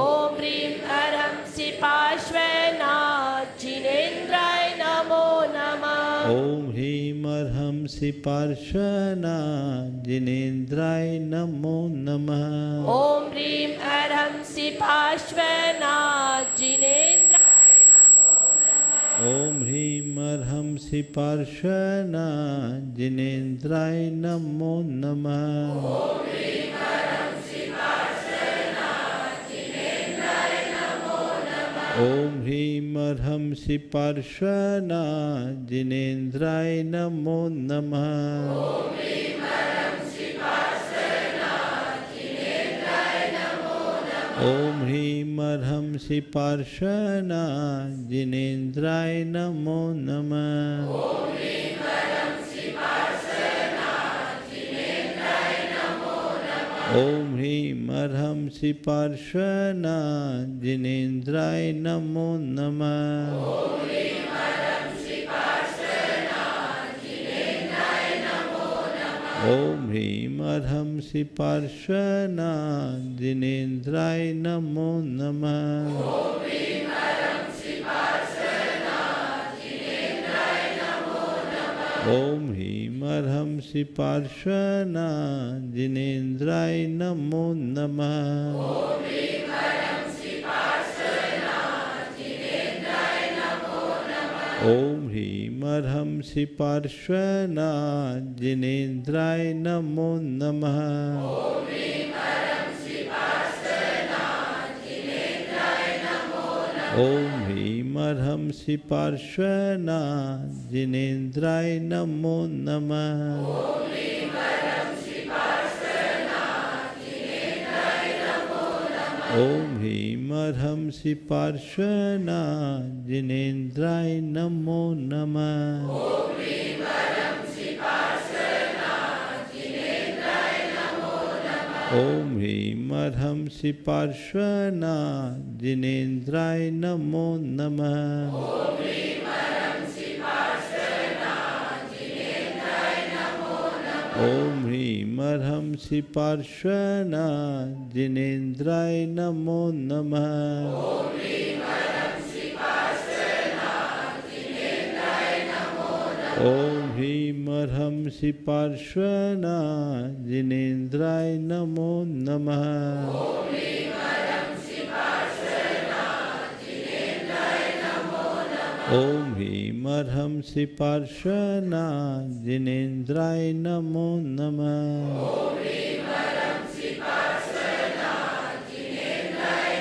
ओम ह्रीम अर्हं श्री पार्श्वनाथ जिनेन्द्राय नमो नमः। ओम ह्रीम अर्हं श्री पार्श्वनाथ जिनेन्द्राय नमो नमः। ओम ह्रीम अर्हं श्री पार्श्वनाथ जिनेन्द्राय ओम ह्रीम अर्हं श्री पार्श्वनाथ जिनेन्द्राय नमो नमः। ओम ह्रीम अर्हं श्री पार्श्वनाथ जिनेन्द्राय नमो नमः। ओम ह्रीम अर्हं श्री पार्श्वनाथ जिनेन्द्राय नमो नमः। ओम ह्रीम अर्हं श्री पार्श्वनाथ जिनेन्द्राय नमो नमः। ओम ह्रीम अर्हं श्री पार्श्वनाथ जिनेन्द्राय नमो नमः। ओम ह्रीम अर्हं श्री पार्श्वनाथ जिनेन्द्राय नमो नमः। ओम ह्रीम अर्हं श्री पार्श्वनाथ जिनेन्द्राय नमो नमः। ओम ह्रीम अर्हं श्री पार्श्वनाथ जिनेन्द्राय नमो नमः। ओम ह्रीम अर्हं श्री पार्श्वनाथ जिनेन्द्राय नमो नमः। ओम ह्रीम अर्हं श्री पार्श्वनाथ जिनेन्द्राय नमो नमः। ओम ह्रीम अर्हं श्री पार्श्वनाथ जिनेन्द्राय नमो नमः। ओम ह्रीम अर्हं श्री पार्श्वनाथ जिनेन्द्राय नमो नमः। ओम ह्रीम अर्हं श्री पार्श्वनाथ जिनेन्द्राय नमो नमः। ओम ह्रीम अर्हं श्री पार्श्वनाथ जिनेन्द्राय नमो नमः। ओम ह्रीम अर्हं श्री पार्श्वनाथ जिनेन्द्राय नमो नमः। ओम ह्रीम अर्हं श्री पार्श्वनाथ जिनेन्द्राय नमो नमः। ओम ह्रीम अर्हं श्री पार्श्वनाथ जिनेन्द्राय नमो नमः। ओम ह्रीम अर्हं श्री पार्श्वनाथ जिनेन्द्राय नमो नमः। ओम ह्रीम अर्हं श्री पार्श्वनाथ जिनेन्द्राय नमो नमः। ओम ह्रीम अर्हं श्री पार्श्वनाथ जिनेन्द्राय नमो नमः। ओम ह्रीम अर्हं श्री पार्श्वनाथ जिनेन्द्राय नमो नमः। ओम ह्रीम अर्हं श्री पार्श्वनाथ जिनेन्द्राय नमो नमः। ओम ह्रीम अर्हं श्री पार्श्वनाथ जिनेन्द्राय नमो नमः। ओम ह्रीम अर्हं श्री पार्श्वनाथ जिनेन्द्राय नमो नमः। ओम ह्रीम अर्हं श्री पार्श्वनाथ जिनेन्द्राय नमो नमः। ओम ह्रीम अर्हं श्री पार्श्वनाथ जिनेन्द्राय नमो नमः। ओम ह्रीम अर्हं श्री पार्श्वनाथ जिनेन्द्राय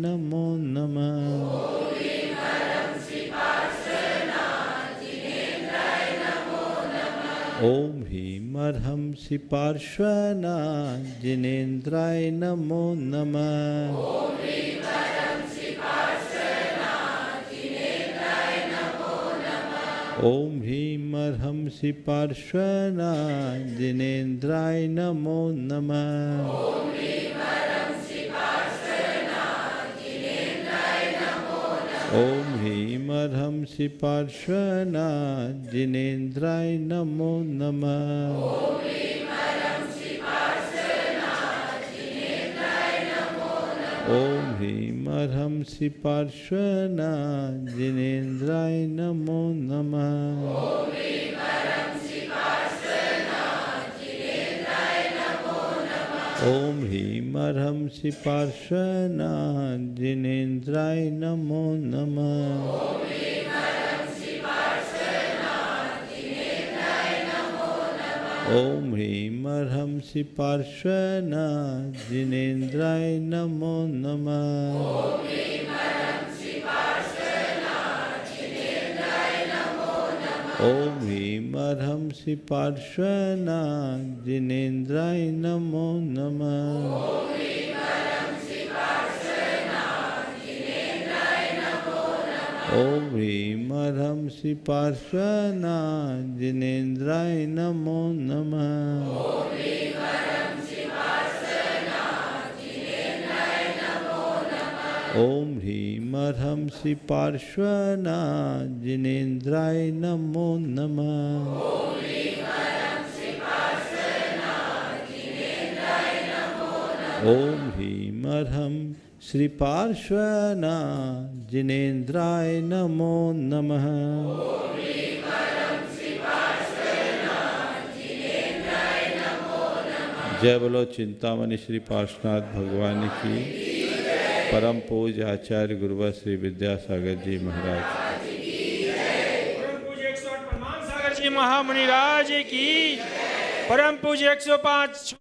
नमो नमः। ओम ह्रीम अर्हं श्री पार्श्वनाथ जिनेन्द्राय नमो नमः। ओम ह्रीम अर्हं श्री पार्श्वनाथ जिनेन्द्राय नमो नमः। ओम ह्रीम अर्हं श्री पार्श्वनाथ जिनेन्द्राय नमो नमः। ओम ह्रीम अर्हं श्री पार्श्वनाथ जिनेन्द्राय नमो नमः। ओम ह्रीम अर्हं श्री पार्श्वनाथ जिनेन्द्राय नमो नमः। ओम ह्रीम अर्हं श्री पार्श्वनाथ जिनेन्द्राय नमो नमः। ओम ह्रीम अर्हं श्री पार्श्वनाथ जिनेन्द्राय नमो नमः। ओम ह्रीम अर्हं श्री पार्श्वनाथ जिनेन्द्राय नमो नमः। ओम ह्रीम अर्हं श्री पार्श्वनाथ जिनेन्द्राय ओम ह्रीम अर्हं श्री पार्श्वनाथ जिनेन्द्राय नमो नमः। ओम ह्रीम अर्हं श्री पार्श्वनाथ जिनेन्द्राय नमो नमः। ओम ह्रीम अर्हं श्री पार्श्वनाथ जिनेन्द्राय नमो नमः। ओम ह्रीम अर्हं श्री पार्श्वनाथ जिनेन्द्राय नमो नमः। ओम ह्रीम अर्हं श्री पार्श्वनाथ जिनेन्द्राय नमो नमः। ओम ह्रीम अर्हं श्री पार्श्वनाथ जिनेन्द्राय नमो नमः। जय बोलो चिंतामणि श्री पार्श्वनाथ भगवान की। परम पूज्य आचार्य गुरुवर श्री विद्यासागर जी महाराज, परम पूज्य 108 परमान सागर जी महामुनि राज की, परम पूज्य 105